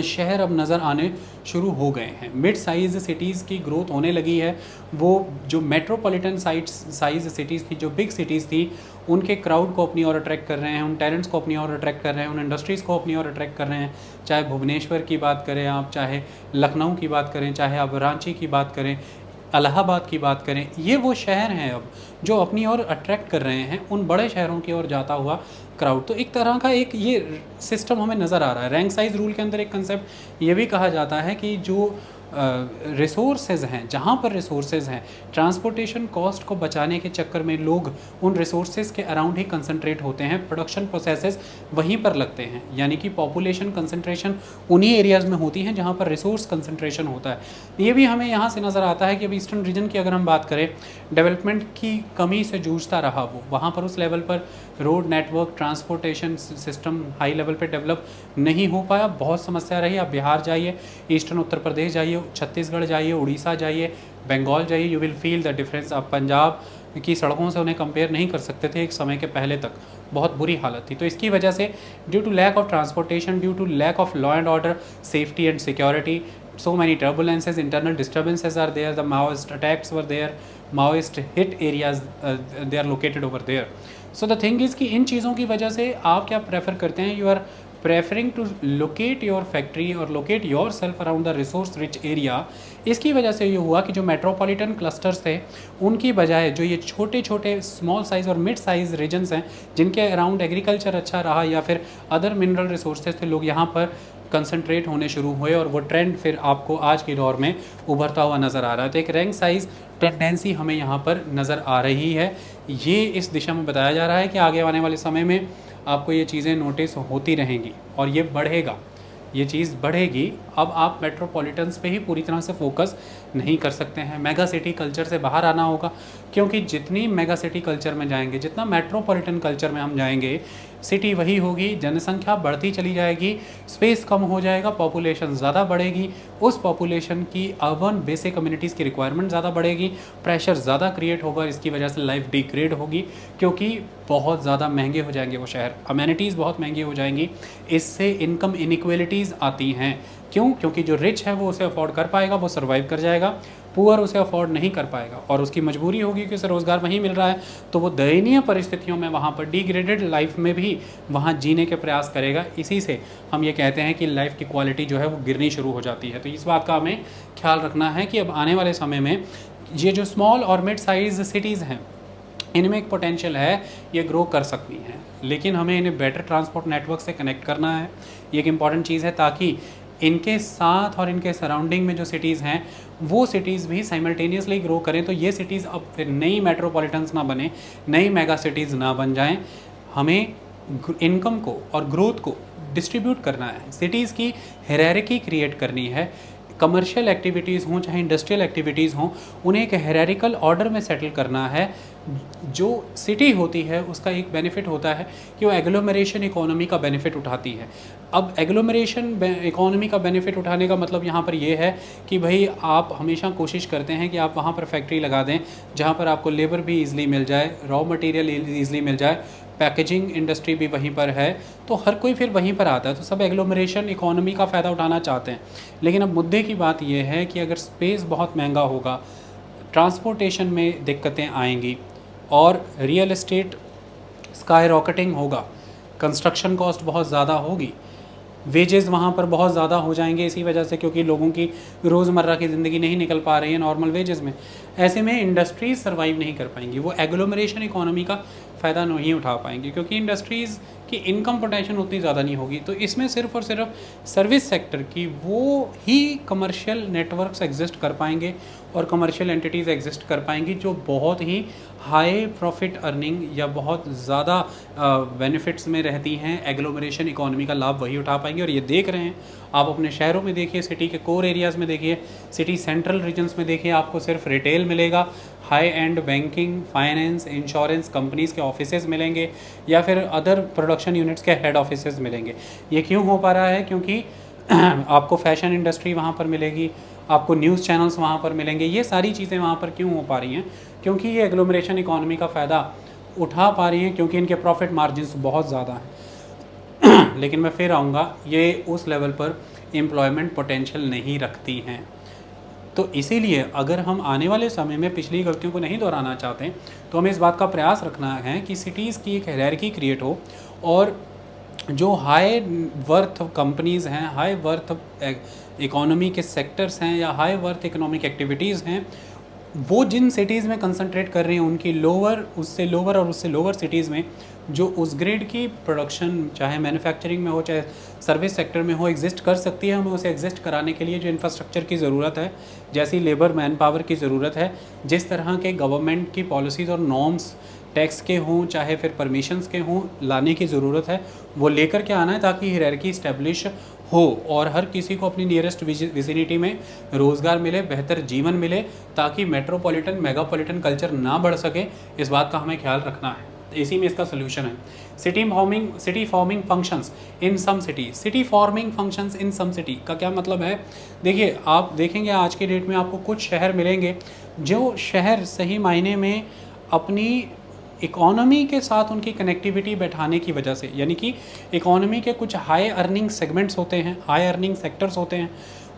शहर अब नज़र आने शुरू हो गए हैं। मिड साइज़ सिटीज़ की ग्रोथ होने लगी है। वो जो मेट्रोपॉलिटन साइज़ सिटीज़ थी, जो बिग सिटीज़ थी, उनके क्राउड को अपनी ओर अट्रैक्ट कर रहे हैं, उन टैलेंट्स को अपनी ओर अट्रैक्ट कर रहे हैं, उन इंडस्ट्रीज़ को अपनी ओर अट्रैक्ट कर रहे हैं। चाहे भुवनेश्वर की बात करें आप, चाहे लखनऊ की बात करें, चाहे आप रांची की बात करें, इलाहाबाद की बात करें, ये वो शहर हैं अब जो अपनी ओर अट्रैक्ट कर रहे हैं उन बड़े शहरों की ओर जाता हुआ क्राउड। तो एक तरह का एक ये सिस्टम हमें नज़र आ रहा है। रैंक साइज रूल के अंदर एक कंसेप्ट ये भी कहा जाता है कि जो रिसोर्सेज हैं, जहाँ पर रिसोर्सेज हैं, ट्रांसपोर्टेशन कॉस्ट को बचाने के चक्कर में लोग उन रिसोर्सेज के अराउंड ही कंसंट्रेट होते हैं, प्रोडक्शन प्रोसेसेस वहीं पर लगते हैं, यानी कि पॉपुलेशन कंसंट्रेशन उन्हीं एरियाज़ में होती हैं जहाँ पर रिसोर्स कंसंट्रेशन होता है। ये भी हमें यहाँ से नज़र आता है कि अब ईस्टर्न रीजन की अगर हम बात करें, डेवलपमेंट की कमी से जूझता रहा वो, वहाँ पर उस लेवल पर road network, transportation system high level पे डेवलप नहीं हो पाया, बहुत समस्या रही। आप बिहार जाइए, ईस्टर्न उत्तर प्रदेश जाइए, छत्तीसगढ़ जाइए, उड़ीसा जाइए, बंगाल जाइए, you will feel the difference. आप पंजाब की सड़कों से उन्हें कंपेयर नहीं कर सकते थे एक समय के पहले तक, बहुत बुरी हालत थी। तो इसकी वजह से due to lack of transportation, due to lack of law and order, safety and security, so many turbulences, internal disturbances are there, the Maoist attacks were there, Maoist hit areas, they are located over there. So the thing is कि इन चीज़ों की वजह से आप क्या prefer करते हैं, you are preferring to locate your factory और locate yourself around the resource rich area। इसकी वजह से ये हुआ कि जो मेट्रोपॉलिटन क्लस्टर्स थे उनकी बजाय जो ये छोटे छोटे स्मॉल साइज़ और मिड साइज़ रीजन्स हैं जिनके अराउंड एग्रीकल्चर अच्छा रहा या फिर अदर मिनरल रिसोर्सेज थे, लोग यहाँ पर कंसंट्रेट होने शुरू हुए और वो ट्रेंड फिर आपको आज के दौर में उभरता हुआ नज़र आ रहा है। तो एक रैंक साइज़ टेंडेंसी हमें यहाँ पर नज़र आ रही है। ये इस दिशा में बताया जा रहा है कि आगे आने वाले समय में आपको ये चीज़ें नोटिस होती रहेंगी और ये बढ़ेगा, ये चीज़ बढ़ेगी। अब आप मेट्रोपॉलिटन्स पे ही पूरी तरह से फोकस नहीं कर सकते हैं, मेगा सिटी कल्चर से बाहर आना होगा, क्योंकि जितनी मेगा सिटी कल्चर में जाएंगे, जितना मेट्रोपॉलिटन कल्चर में हम जाएंगे, सिटी वही होगी, जनसंख्या बढ़ती चली जाएगी, स्पेस कम हो जाएगा, पॉपुलेशन ज़्यादा बढ़ेगी, उस पॉपुलेशन की अर्बन बेसिक कम्युनिटीज़ की रिक्वायरमेंट ज़्यादा बढ़ेगी, प्रेशर ज़्यादा क्रिएट होगा, इसकी वजह से लाइफ डिग्रेड होगी, क्योंकि बहुत ज़्यादा महंगे हो जाएंगे वो शहर, अमेनिटीज़ बहुत महंगी हो जाएंगी, इससे इनकम इनइक्वलिटीज़ आती हैं। क्यों? क्योंकि जो रिच है वो उसे अफोर्ड कर पाएगा, वो सर्वाइव कर जाएगा, पुअर उसे अफोर्ड नहीं कर पाएगा और उसकी मजबूरी होगी कि उसे रोज़गार वहीं मिल रहा है, तो वो दयनीय परिस्थितियों में वहाँ पर डिग्रेडेड लाइफ में भी वहाँ जीने के प्रयास करेगा। इसी से हम ये कहते हैं कि लाइफ की क्वालिटी जो है वो गिरनी शुरू हो जाती है। तो इस बात का हमें ख्याल रखना है कि अब आने वाले समय में ये जो स्मॉल और मिड साइज़ सिटीज़ हैं, इनमें एक पोटेंशियल है, ये ग्रो कर सकती हैं, लेकिन हमें इन्हें बेटर ट्रांसपोर्ट नेटवर्क से कनेक्ट करना है। ये एक इम्पॉर्टेंट चीज़ है, ताकि इनके साथ और इनके सराउंडिंग में जो सिटीज़ हैं वो सिटीज़ भी साइमल्टेनियसली ग्रो करें। तो ये सिटीज़ अब फिर नई मेट्रोपॉलिटन्स ना बने, नई मेगा सिटीज़ ना बन जाएं। हमें इनकम को और ग्रोथ को डिस्ट्रीब्यूट करना है, सिटीज़ की हायरार्की क्रिएट करनी है। कमर्शियल एक्टिविटीज़ हों चाहे इंडस्ट्रियल एक्टिविटीज़ हों, उन्हें एक हायरार्किकल ऑर्डर में सेटल करना है। जो सिटी होती है उसका एक बेनिफिट होता है कि वो एग्लोमरेशन इकोनॉमी का बेनिफिट उठाती है। अब एग्लोमरेशन इकोनॉमी का बेनिफिट उठाने का मतलब यहाँ पर ये है कि भाई आप हमेशा कोशिश करते हैं कि आप वहाँ पर फैक्ट्री लगा दें जहाँ पर आपको लेबर भी ईज़िली मिल जाए, रॉ मटेरियल ईज़िली मिल जाए, पैकेजिंग इंडस्ट्री भी वहीं पर है, तो हर कोई फिर वहीं पर आता है। तो सब एग्लोमरेशन इकोनॉमी का फ़ायदा उठाना चाहते हैं। लेकिन अब मुद्दे की बात यह है कि अगर स्पेस बहुत महंगा होगा, ट्रांसपोर्टेशन में दिक्कतें आएंगी और रियल एस्टेट स्काई रॉकेटिंग होगा, कंस्ट्रक्शन कॉस्ट बहुत ज़्यादा होगी, वेजेस वहाँ पर बहुत ज़्यादा हो जाएंगे इसी वजह से, क्योंकि लोगों की रोज़मर्रा की ज़िंदगी नहीं निकल पा रही है नॉर्मल वेजेस में। ऐसे में इंडस्ट्रीज़ सर्वाइव नहीं कर पाएंगी, वो एग्लोमरेशन इकोनॉमी का फ़ायदा नहीं उठा पाएंगी, क्योंकि इंडस्ट्रीज़ की इनकम पोटेंशियल उतनी ज़्यादा नहीं होगी। तो इसमें सिर्फ और सिर्फ सर्विस सेक्टर की वो ही कमर्शियल नेटवर्क्स एग्जिस्ट कर पाएंगे और कमर्शियल एंटिटीज़ एग्जिस्ट कर पाएंगी जो बहुत ही हाई प्रॉफिट अर्निंग या बहुत ज़्यादा बेनिफिट्स में रहती हैं। एग्लोमरेशन इकोनॉमी का लाभ वही उठा पाएंगे और ये देख रहे हैं आप अपने शहरों में देखिए, सिटी के कोर एरियाज़ में देखिए, सिटी सेंट्रल रीजन्स में देखिए, आपको सिर्फ रिटेल मिलेगा, high and banking, finance, insurance companies के ऑफिसेज़ मिलेंगे या फिर अदर प्रोडक्शन यूनिट्स के हेड ऑफिसेज़ मिलेंगे। ये क्यों हो पा रहा है? क्योंकि आपको फैशन इंडस्ट्री वहाँ पर मिलेगी, आपको न्यूज़ चैनल्स वहाँ पर मिलेंगे। ये सारी चीज़ें वहाँ पर क्यों हो पा रही हैं? क्योंकि ये एग्लोमरेशन इकोनॉमी का फ़ायदा उठा पा रही हैं, क्योंकि इनके प्रॉफिट मार्जिन्स बहुत ज़्यादा हैं। लेकिन मैं फिर आऊँगा, ये उस लेवल पर एम्प्लॉयमेंट पोटेंशियल नहीं रखती हैं। तो इसीलिए अगर हम आने वाले समय में पिछली गलतियों को नहीं दोहराना चाहते तो हमें इस बात का प्रयास रखना है कि सिटीज़ की एक हायरार्की क्रिएट हो और जो हाई वर्थ कंपनीज़ हैं, हाई वर्थ इकोनॉमी के सेक्टर्स हैं या हाई वर्थ इकोनॉमिक एक्टिविटीज़ हैं, वो जिन सिटीज़ में कंसंट्रेट कर रही हैं उनकी लोअर, उससे लोअर और उससे लोअर सिटीज़ में जो उस ग्रेड की प्रोडक्शन चाहे मैन्युफैक्चरिंग में हो चाहे सर्विस सेक्टर में हो एग्जिस्ट कर सकती है। हमें उसे एग्जिस्ट कराने के लिए जो इंफ्रास्ट्रक्चर की ज़रूरत है, जैसी लेबर मैन पावर की ज़रूरत है, जिस तरह के गवर्नमेंट की पॉलिसीज़ और नॉर्म्स टैक्स के हों चाहे फिर परमिशंस के हों, लाने की ज़रूरत है, वो लेकर के आना है ताकि हायरार्की इस्टेब्लिश हो और हर किसी को अपनी नियरेस्ट विसिनिटी में रोज़गार मिले, बेहतर जीवन मिले, ताकि मेट्रोपॉलिटन मेगापॉलिटन कल्चर ना बढ़ सके। इस बात का हमें ख्याल रखना है। इसी में इसका सोल्यूशन है। City forming functions in some city, city forming functions in some city का क्या मतलब है? देखिए, आप देखेंगे आज के डेट में आपको कुछ शहर मिलेंगे जो शहर सही मायने में अपनी इकोनॉमी के साथ उनकी कनेक्टिविटी बैठाने की वजह से, यानी कि इकोनॉमी के कुछ हाई अर्निंग सेगमेंट्स होते हैं, हाई अर्निंग सेक्टर्स होते हैं,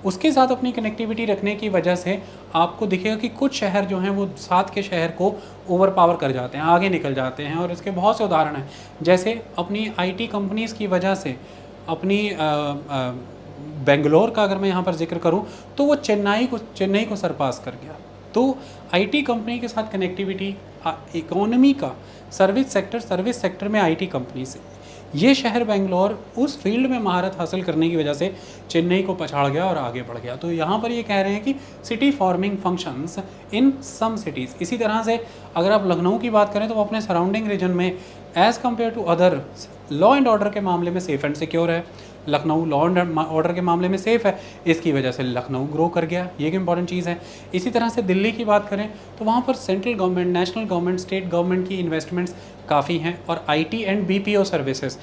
उसके साथ अपनी कनेक्टिविटी रखने की वजह से आपको दिखेगा कि कुछ शहर जो हैं वो साथ के शहर को ओवर पावर कर जाते हैं, आगे निकल जाते हैं। और इसके बहुत से उदाहरण हैं, जैसे अपनी आईटी कंपनीज़ की वजह से अपनी बेंगलोर का अगर मैं यहाँ पर जिक्र करूँ तो वो चेन्नई को सरपास कर गया। तो आईटी कंपनी के साथ कनेक्टिविटी, इकोनॉमी का सर्विस सेक्टर में आईटी कंपनी से ये शहर बेंगलोर उस फील्ड में महारत हासिल करने की वजह से चेन्नई को पछाड़ गया और आगे बढ़ गया। तो यहाँ पर ये कह रहे हैं कि city forming functions in some cities. इसी तरह से अगर आप लखनऊ की बात करें तो वो अपने सराउंडिंग रीजन में as compare to other law and order के मामले में सेफ़ एंड सिक्योर है। लखनऊ लॉ एंड ऑर्डर के मामले में सेफ़ है, इसकी वजह से लखनऊ ग्रो कर गया, ये एक इंपॉर्टेंट चीज़ है। इसी तरह से दिल्ली की बात करें तो वहाँ पर central government, national government, state government की इन्वेस्टमेंट्स काफ़ी हैं, और आईटी एंड बीपीओ सर्विसेज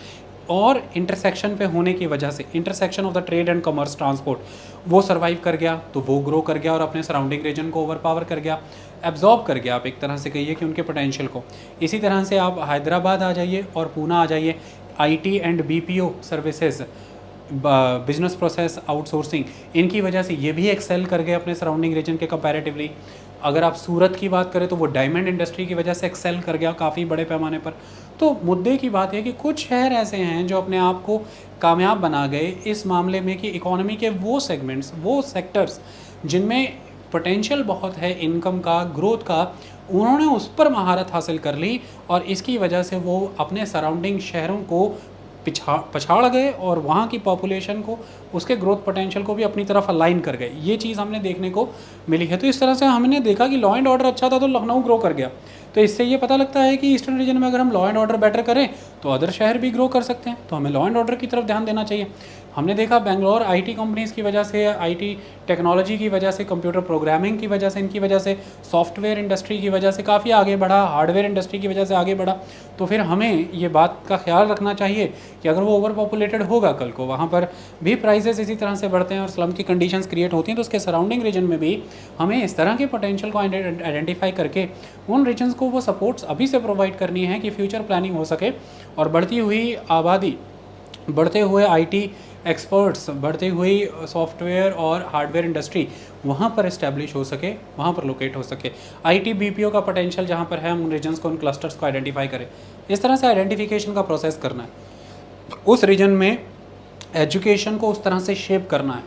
और इंटरसेक्शन पे होने की वजह से, intersection of the trade and commerce, transport, वो सर्वाइव कर गया, तो वो ग्रो कर गया और अपने सराउंडिंग रीजन को ओवर पावर कर गया, एब्जॉर्ब कर गया, आप एक तरह से कहिए कि उनके पोटेंशियल को। इसी तरह से आप हैदराबाद आ जाइए और पूना आ जाइए, IT and BPO services, business process outsourcing, इनकी वजह से ये भी एक्सेल कर गए अपने सराउंडिंग रीजन के कंपैरेटिवली। अगर आप सूरत की बात करें तो वो डायमंड इंडस्ट्री की वजह से एक्सेल कर गया काफ़ी बड़े पैमाने पर। तो मुद्दे की बात है कि कुछ शहर ऐसे हैं जो अपने आप को कामयाब बना गए इस मामले में कि इकोनॉमी के वो सेगमेंट्स, वो सेक्टर्स जिनमें पोटेंशियल बहुत है इनकम का, ग्रोथ का, उन्होंने उस पर महारत हासिल कर ली और इसकी वजह से वो अपने सराउंडिंग शहरों को पछाड़ गए और वहाँ की पॉपुलेशन को, उसके ग्रोथ पोटेंशियल को भी अपनी तरफ अलाइन कर गए। ये चीज़ हमने देखने को मिली है। तो इस तरह से हमने देखा कि लॉ एंड ऑर्डर अच्छा था तो लखनऊ ग्रो कर गया। तो इससे ये पता लगता है कि ईस्टर्न रीजन में अगर हम लॉ एंड ऑर्डर बेटर करें तो अदर शहर भी ग्रो कर सकते हैं। तो हमें लॉ एंड ऑर्डर की तरफ ध्यान देना चाहिए। हमने देखा बेंगलोर आईटी कंपनीज़ की वजह से, आईटी टेक्नोलॉजी की वजह से, कंप्यूटर प्रोग्रामिंग की वजह से, इनकी वजह से, सॉफ्टवेयर इंडस्ट्री की वजह से काफ़ी आगे बढ़ा, हार्डवेयर इंडस्ट्री की वजह से आगे बढ़ा। तो फिर हमें ये बात का ख्याल रखना चाहिए कि अगर वो ओवर पॉपुलेटेड होगा कल को, वहाँ पर भी प्राइसेस इसी तरह से बढ़ते हैं और स्लम की कंडीशंस क्रिएट होती हैं, तो उसके सराउंडिंग रीजन में भी हमें इस तरह के पोटेंशियल को आइडेंटिफाई करके उन रीजन्स को वो सपोर्ट्स अभी से प्रोवाइड करनी है कि फ्यूचर प्लानिंग हो सके और बढ़ती हुई आबादी, बढ़ते हुए आईटी एक्सपर्ट्स, बढ़ती हुई सॉफ्टवेयर और हार्डवेयर इंडस्ट्री वहाँ पर इस्टेब्लिश हो सके, वहाँ पर लोकेट हो सके। आईटी बीपीओ का पोटेंशियल जहाँ पर है, हम उन रीजन्स को, उन क्लस्टर्स को आइडेंटिफाई करें। इस तरह से आइडेंटिफिकेशन का प्रोसेस करना है। उस रीजन में एजुकेशन को उस तरह से शेप करना है,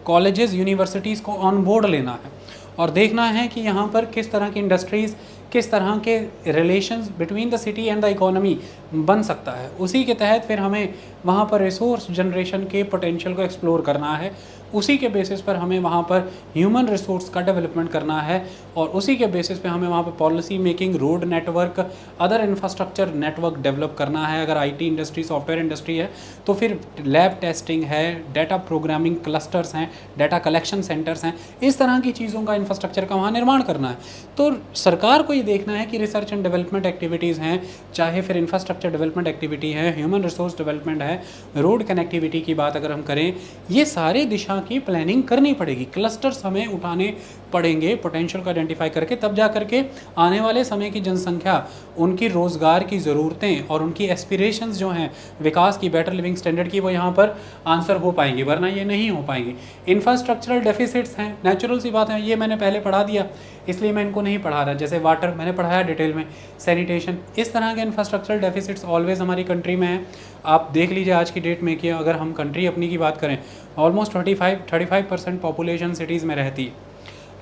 कॉलेजेस यूनिवर्सिटीज़ को ऑन बोर्ड लेना है और देखना है कि यहाँ पर किस तरह की इंडस्ट्रीज़, किस तरह के relations between the city and the economy बन सकता है। उसी के तहत फिर हमें वहाँ पर रिसोर्स जनरेशन के पोटेंशियल को एक्सप्लोर करना है। उसी के बेसिस पर हमें वहाँ पर ह्यूमन रिसोर्स का डेवलपमेंट करना है और उसी के बेसिस पे हमें वहाँ पर policy making, road network, other infrastructure network develop करना है। अगर आईटी इंडस्ट्री, सॉफ्टवेयर इंडस्ट्री है तो फिर लैब टेस्टिंग है, डाटा प्रोग्रामिंग क्लस्टर्स हैं, डाटा कलेक्शन सेंटर्स हैं, इस तरह की चीज़ों का इंफ्रास्ट्रक्चर का वहाँ निर्माण करना है। तो सरकार को ये देखना है कि रिसर्च एंड डेवलपमेंट एक्टिविटीज़ हैं, चाहे फिर इंफ्रास्ट्रक्चर डेवलपमेंट एक्टिविटी है, ह्यूमन रिसोर्स डेवलपमेंट है, रोड कनेक्टिविटी की बात अगर हम करें, ये सारे दिशा की प्लानिंग करनी पड़ेगी। क्लस्टर्स हमें उठाने पड़ेंगे पोटेंशियल को आइडेंटिफाई करके, तब जा करके आने वाले समय की जनसंख्या, उनकी रोज़गार की ज़रूरतें और उनकी एस्पिरेशंस जो हैं विकास की, बेटर लिविंग स्टैंडर्ड की, वो यहाँ पर आंसर हो पाएंगी, वरना ये नहीं हो पाएंगी। इंफ्रास्ट्रक्चरल डेफिसिट्स हैं, नेचुरल सी बात है, ये मैंने पहले पढ़ा दिया इसलिए मैं इनको नहीं पढ़ा रहा। जैसे वाटर मैंने पढ़ाया डिटेल में, सैनिटेशन, इस तरह के इंफ्रास्ट्रक्चरल डेफिसिट्स ऑलवेज हमारी कंट्री में है। आप देख लीजिए आज की डेट में कि अगर हम कंट्री अपनी की बात करें, ऑलमोस्ट 35% पॉपुलेशन सिटीज़ में रहती है।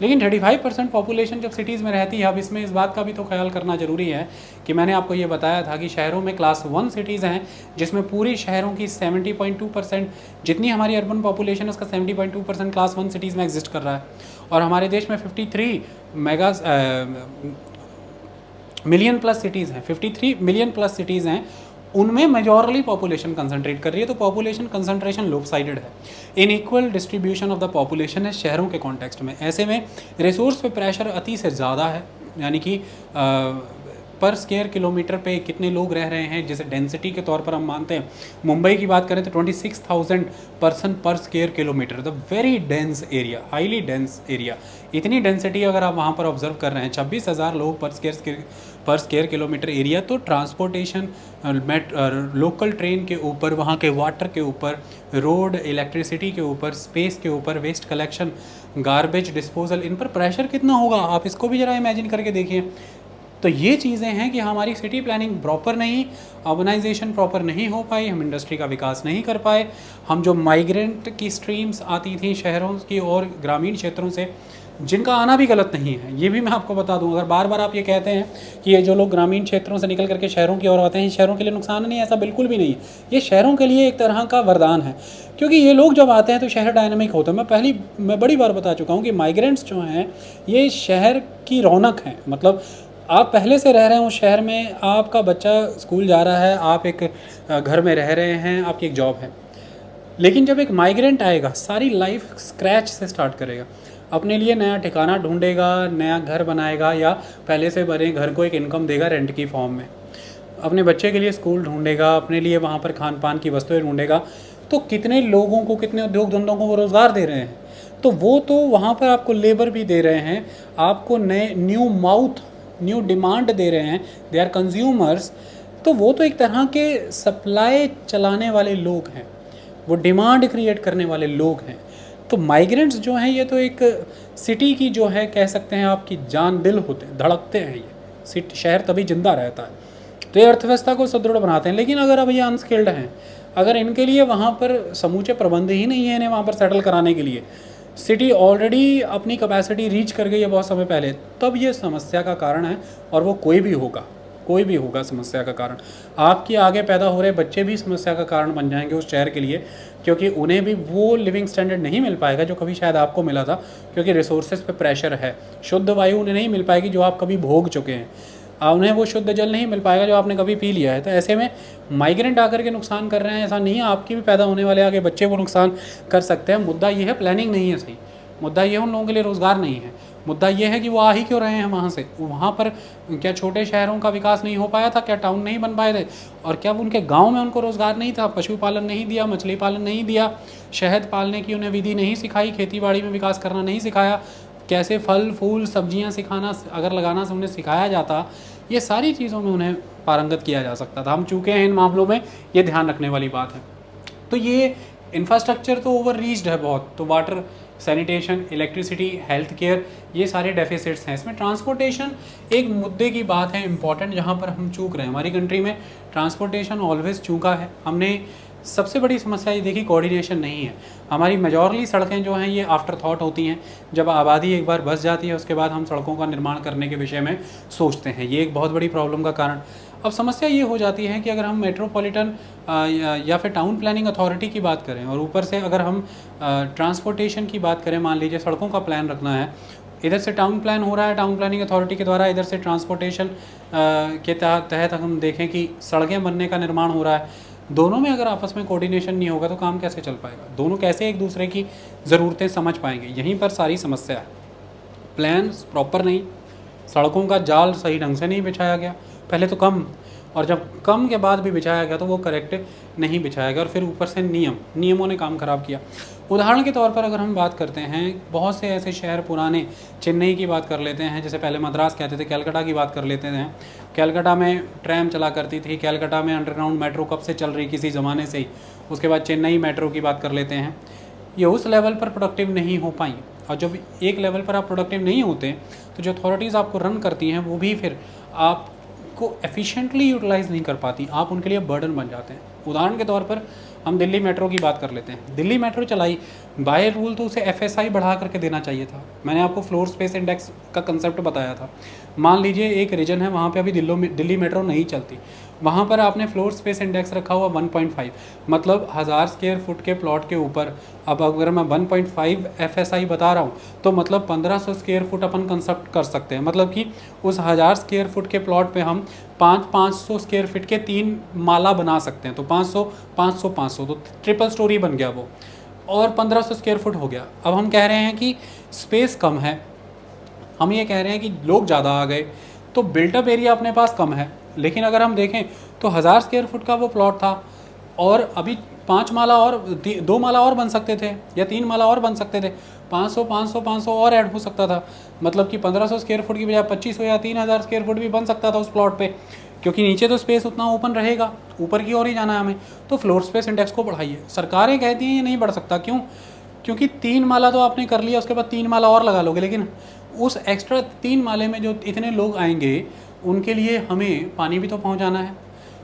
लेकिन 35% पॉपुलेशन जब सिटीज़ में रहती है, अब इसमें इस बात का भी तो ख्याल करना ज़रूरी है कि मैंने आपको ये बताया था कि शहरों में क्लास 1 सिटीज़ हैं जिसमें पूरी शहरों की 70.2%, जितनी हमारी अर्बन पॉपुलेशन है उसका 70.2% क्लास 1 सिटीज़ में एग्जिस्ट कर रहा है। और हमारे देश में 53 मिलियन प्लस सिटीज़ हैं, 53 मिलियन प्लस सिटीज़ हैं, उनमें मेजॉरली पॉपुलेशन कंसंट्रेट कर रही है। तो पॉपुलेशन कंसंट्रेशन लोपसाइडेड है, inequal distribution of the population है शहरों के कॉन्टेक्स्ट में। ऐसे में रिसोर्स पे प्रेशर अति से ज़्यादा है, यानी कि पर स्क्वायर किलोमीटर पे कितने लोग रह रहे हैं, जैसे डेंसिटी के तौर पर हम मानते हैं मुंबई की बात करें तो 26,000 पर्सन पर square kilometre, the very dense area, highly dense area. इतनी डेंसिटी अगर आप वहाँ पर ऑब्जर्व कर रहे हैं, 26,000 लोग पर स्क्वायर किलोमीटर एरिया, तो ट्रांसपोर्टेशन लोकल ट्रेन के ऊपर, वहाँ के वाटर के ऊपर, रोड, इलेक्ट्रिसिटी के ऊपर, स्पेस के ऊपर, वेस्ट कलेक्शन, गार्बेज डिस्पोजल, इन पर प्रेशर कितना होगा आप इसको भी ज़रा इमेजिन करके देखिए। तो ये चीज़ें हैं कि हमारी सिटी प्लानिंग प्रॉपर नहीं, अर्बनाइजेशन प्रॉपर नहीं हो पाई, हम इंडस्ट्री का विकास नहीं कर पाए, हम जो माइग्रेंट की स्ट्रीम्स आती थी शहरों की और ग्रामीण क्षेत्रों से, जिनका आना भी गलत नहीं है, ये भी मैं आपको बता दूं। अगर बार बार आप ये कहते हैं कि ये जो लोग ग्रामीण क्षेत्रों से निकल करके शहरों की ओर आते हैं, शहरों के लिए नुकसान नहीं है, ऐसा बिल्कुल भी नहीं है। ये शहरों के लिए एक तरह का वरदान है, क्योंकि ये लोग जब आते हैं तो शहर डायनामिक होता है। मैं बड़ी बार बता चुका हूँ कि माइग्रेंट्स जो हैं ये शहर की रौनक हैं। मतलब आप पहले से रह रहे हैं उस शहर में, आपका बच्चा स्कूल जा रहा है, आप एक घर में रह रहे हैं, आपकी एक जॉब है, लेकिन जब एक माइग्रेंट आएगा सारी लाइफ स्क्रैच से स्टार्ट करेगा, अपने लिए नया ठिकाना ढूंढेगा, नया घर बनाएगा, या पहले से बने घर को एक इनकम देगा रेंट की फॉर्म में, अपने बच्चे के लिए स्कूल ढूंढेगा, अपने लिए वहाँ पर खान पान की वस्तुएं ढूंढेगा। तो कितने लोगों को, कितने उद्योग धंधों को वो रोज़गार दे रहे हैं, तो वो तो वहाँ पर आपको लेबर भी दे रहे हैं, आपको नए न्यू डिमांड दे रहे हैं, दे आर कंज्यूमर्स। तो वो तो एक तरह के सप्लाई चलाने वाले लोग हैं, वो डिमांड क्रिएट करने वाले लोग हैं। तो माइग्रेंट्स जो हैं ये तो एक सिटी की जो है कह सकते हैं आपकी जान दिल होते हैं, धड़कते हैं ये शहर, तभी जिंदा रहता है। तो ये अर्थव्यवस्था को सुदृढ़ बनाते हैं। लेकिन अगर अब ये अनस्किल्ड हैं, अगर इनके लिए वहाँ पर समूचे प्रबंध ही नहीं है इन्हें वहाँ पर सेटल कराने के लिए, सिटी ऑलरेडी अपनी कैपेसिटी रीच कर गई है बहुत समय पहले, तब ये समस्या का कारण है। और वो कोई भी होगा समस्या का कारण। आपके आगे पैदा हो रहे बच्चे भी समस्या का कारण बन जाएंगे उस शहर के लिए, क्योंकि उन्हें भी वो लिविंग स्टैंडर्ड नहीं मिल पाएगा जो कभी शायद आपको मिला था, क्योंकि रिसोर्सेज पे प्रेशर है। शुद्ध वायु उन्हें नहीं मिल पाएगी जो आप कभी भोग चुके हैं, उन्हें वो शुद्ध जल नहीं मिल पाएगा जो आपने कभी पी लिया है। तो ऐसे में माइग्रेंट आकर के नुकसान कर रहे हैं, ऐसा नहीं है, आपकी भी पैदा होने वाले आगे बच्चे वो नुकसान कर सकते हैं। मुद्दा ये है प्लानिंग नहीं है सही, मुद्दा ये उन लोगों के लिए रोज़गार नहीं है, मुद्दा ये है कि वो आ ही क्यों रहे हैं वहाँ से। वहाँ पर क्या छोटे शहरों का विकास नहीं हो पाया था, क्या टाउन नहीं बन पाए थे, और क्या उनके गांव में उनको रोज़गार नहीं था, पशुपालन नहीं दिया, मछली पालन नहीं दिया, शहद पालने की उन्हें विधि नहीं सिखाई, खेती बाड़ी में विकास करना नहीं सिखाया, कैसे फल फूल सब्जियां सिखाना अगर लगाना से उन्हें सिखाया जाता, ये सारी चीज़ों में उन्हें पारंगत किया जा सकता था। हम चूके हैं इन मामलों में, ये ध्यान रखने वाली बात है। तो ये इंफ्रास्ट्रक्चर तो ओवर रीच्ड है बहुत, तो water, sanitation, electricity, health care, ये सारे डेफिसिट्स हैं। इसमें ट्रांसपोर्टेशन एक मुद्दे की बात है इंपॉर्टेंट, जहाँ पर हम चूक रहे हैं। हमारी कंट्री में ट्रांसपोर्टेशन ऑलवेज चूका है। हमने सबसे बड़ी समस्या ये देखी, कोऑर्डिनेशन नहीं है। हमारी मेजॉरली सड़कें जो हैं ये आफ्टर थॉट होती हैं, जब आबादी एक बार बस जाती है उसके बाद हम सड़कों का निर्माण करने के विषय में सोचते हैं। ये एक बहुत बड़ी प्रॉब्लम का कारण। अब समस्या ये हो जाती है कि अगर हम मेट्रोपॉलिटन या फिर टाउन प्लानिंग अथॉरिटी की बात करें, और ऊपर से अगर हम ट्रांसपोर्टेशन की बात करें, मान लीजिए सड़कों का प्लान रखना है, इधर से टाउन प्लान हो रहा है टाउन प्लानिंग अथॉरिटी के द्वारा, इधर से ट्रांसपोर्टेशन के तहत हम देखें कि सड़कें बनने का निर्माण हो रहा है, दोनों में अगर आपस में कोऑर्डिनेशन नहीं होगा तो काम कैसे चल पाएगा? दोनों कैसे एक दूसरे की ज़रूरतें समझ पाएंगे? यहीं पर सारी समस्या है। प्लान्स प्रॉपर नहीं, सड़कों का जाल सही ढंग से नहीं बिछाया गया, पहले तो कम, और जब कम के बाद भी बिछाया गया तो वो करेक्ट नहीं बिछाया गया, और फिर ऊपर से नियमों ने काम ख़राब किया। उदाहरण के तौर पर अगर हम बात करते हैं, बहुत से ऐसे शहर पुराने, चेन्नई की बात कर लेते हैं, जैसे पहले मद्रास कहते थे, कलकत्ता की बात कर लेते हैं। कलकत्ता में ट्रैम चला करती थी, कलकत्ता में अंडरग्राउंड मेट्रो कब से चल रही, किसी ज़माने से ही। उसके बाद चेन्नई मेट्रो की बात कर लेते हैं। ये उस लेवल पर प्रोडक्टिव नहीं हो पाई, और जब एक लेवल पर आप प्रोडक्टिव नहीं होते तो जो अथॉरिटीज़ आपको रन करती हैं वो भी फिर आपको एफिशिएंटली यूटिलाइज़ नहीं कर पाती, आप उनके लिए बर्डन बन जाते हैं। उदाहरण के तौर पर हम दिल्ली मेट्रो की बात कर लेते हैं। दिल्ली मेट्रो चलाई, बाय रूल तो उसे FSI बढ़ा करके देना चाहिए था। मैंने आपको फ्लोर स्पेस इंडेक्स का कंसेप्ट बताया था। मान लीजिए एक रीजन है वहाँ पे अभी दिल्ली मेट्रो नहीं चलती, वहाँ पर आपने फ्लोर स्पेस इंडेक्स रखा हुआ 1.5, मतलब 1000 स्क्वायर फुट के प्लॉट के ऊपर। अब अगर मैं 1.5 FSI बता रहा हूँ तो मतलब 1500 स्क्वायर फुट अपन कंसेप्ट कर सकते हैं, मतलब कि उस 1000 स्क्वायर फुट के प्लॉट पे हम 500 स्क्वायर फीट के 3 माला बना सकते हैं। तो 500 500 500, तो ट्रिपल स्टोरी बन गया वो, और 1500 स्क्वायर फुट हो गया। अब हम कह रहे हैं कि स्पेस कम है, हम ये कह रहे हैं कि लोग ज़्यादा आ गए, तो बिल्टअप एरिया अपने पास कम है। लेकिन अगर हम देखें तो 1000 स्क्वायर फुट का वो प्लॉट था और अभी 5 माला और 2 माला और बन सकते थे या 3 माला और बन सकते थे, 500 500 500 और ऐड हो सकता था। मतलब कि 1500 स्क्वायर फुट की बजाय 2500 या 3000 स्क्वायर फुट भी बन सकता था उस प्लॉट पे, क्योंकि नीचे तो स्पेस उतना ओपन रहेगा, ऊपर की ओर ही जाना है हमें। तो फ्लोर स्पेस इंडेक्स को बढ़ाइए। सरकारें कहती हैं ये नहीं बढ़ सकता, क्यों? क्योंकि 3 माला तो आपने कर लिया, उसके बाद 3 माला और लगा लोगे, लेकिन उस एक्स्ट्रा 3 माले में जो इतने लोग आएंगे उनके लिए हमें पानी भी तो पहुंचाना है,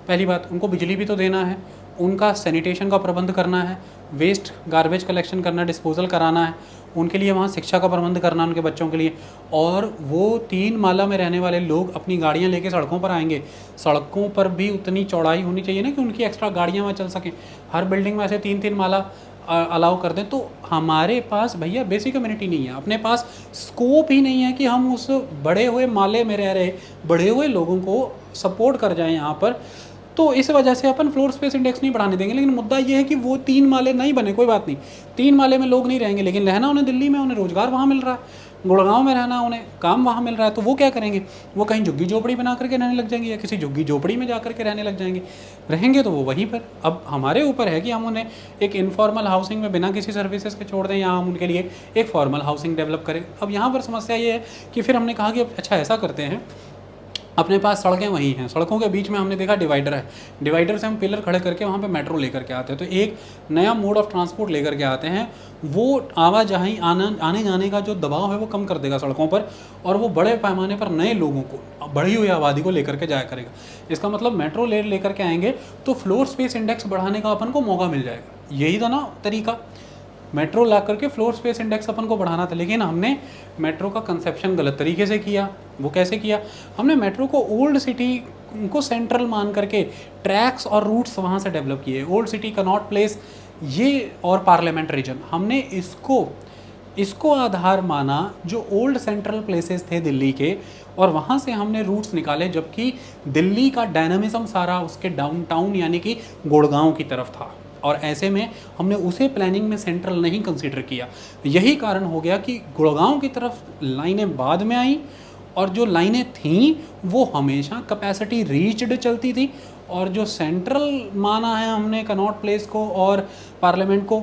पहली बात, उनको बिजली भी तो देना है, उनका सैनिटेशन का प्रबंध करना है, वेस्ट गार्बेज कलेक्शन करना, डिस्पोजल कराना है, उनके लिए वहाँ शिक्षा का प्रबंध करना उनके बच्चों के लिए। और वो 3 माला में रहने वाले लोग अपनी गाड़ियाँ लेके सड़कों पर आएंगे। सड़कों पर भी उतनी चौड़ाई होनी चाहिए ना कि उनकी एक्स्ट्रा गाड़ियाँ वहाँ चल सकें। हर बिल्डिंग में ऐसे 3-3 माला अलाउ कर दें। तो हमारे पास भैया बेसिक कम्युनिटी नहीं है, अपने पास स्कोप ही नहीं है कि हम उस बड़े हुए माले में रह रहे बड़े हुए लोगों को सपोर्ट कर जाएं यहाँ पर। तो इस वजह से अपन फ्लोर स्पेस इंडेक्स नहीं बढ़ाने देंगे। लेकिन मुद्दा ये है कि वो 3 माले नहीं बने, कोई बात नहीं, 3 माले में लोग नहीं रहेंगे, लेकिन रहना उन्हें दिल्ली में, उन्हें रोज़गार वहाँ मिल रहा है, गुड़गांव में रहना उन्हें काम वहाँ मिल रहा है। तो वो क्या करेंगे? वो कहीं झुग्गी झोपड़ी बना करके रहने लग जाएंगे या किसी झुग्गी झोपड़ी में जा करके रहने लग जाएंगे। रहेंगे तो वो वहीं पर। अब हमारे ऊपर है कि हम उन्हें एक इनफॉर्मल हाउसिंग में बिना किसी सर्विसेज के छोड़ दें या हम उनके लिए एक फॉर्मल हाउसिंग डेवलप करें। अब यहाँ पर समस्या ये है कि फिर हमने कहा कि अच्छा ऐसा करते हैं, अपने पास सड़कें वहीं हैं, सड़कों के बीच में हमने देखा डिवाइडर है, डिवाइडर से हम पिलर खड़े करके वहाँ पे मेट्रो लेकर के आते हैं। तो एक नया मोड ऑफ ट्रांसपोर्ट लेकर के आते हैं, वो आवाजाही आने जाने का जो दबाव है वो कम कर देगा सड़कों पर, और वो बड़े पैमाने पर नए लोगों को, बढ़ी हुई आबादी को लेकर के जाया करेगा। इसका मतलब मेट्रो लेकर के आएंगे तो फ्लोर स्पेस इंडेक्स बढ़ाने का अपन को मौका मिल जाएगा। यही था ना तरीका, मेट्रो ला करके फ्लोर स्पेस इंडेक्स अपन को बढ़ाना था। लेकिन हमने मेट्रो का कंसेप्शन गलत तरीके से किया। वो कैसे किया? हमने मेट्रो को ओल्ड सिटी को सेंट्रल मान करके ट्रैक्स और रूट्स वहाँ से डेवलप किए, ओल्ड सिटी, कनॉट प्लेस ये और पार्लियामेंट रीजन, हमने इसको आधार माना जो ओल्ड सेंट्रल प्लेसेस थे दिल्ली के, और वहाँ से हमने रूट्स निकाले। जबकि दिल्ली का डायनामिज्म सारा उसके डाउनटाउन यानी कि गुड़गांव की तरफ था, और ऐसे में हमने उसे प्लानिंग में सेंट्रल नहीं कंसीडर किया। यही कारण हो गया कि गुड़गांव की तरफ लाइनें बाद में आई, और जो लाइनें थीं वो हमेशा कैपेसिटी रीच्ड चलती थी, और जो सेंट्रल माना है हमने कनॉट प्लेस को और पार्लियामेंट को,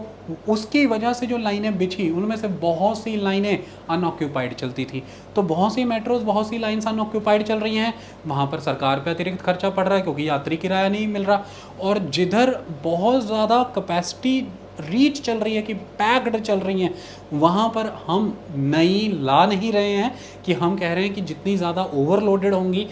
उसकी वजह से जो लाइनें बिछी उनमें से बहुत सी लाइनें अनऑक्यूपाइड चलती थी। तो बहुत सी मेट्रोज, बहुत सी लाइन्स अनऑक्यूपाइड चल रही हैं, वहाँ पर सरकार पे अतिरिक्त खर्चा पड़ रहा है क्योंकि यात्री किराया नहीं मिल रहा। और जिधर बहुत ज़्यादा कैपेसिटी रीच चल रही है कि पैक्ड चल रही हैं, वहाँ पर हम नई ला नहीं रहे हैं कि हम कह रहे हैं कि जितनी ज़्यादा ओवरलोडेड होंगी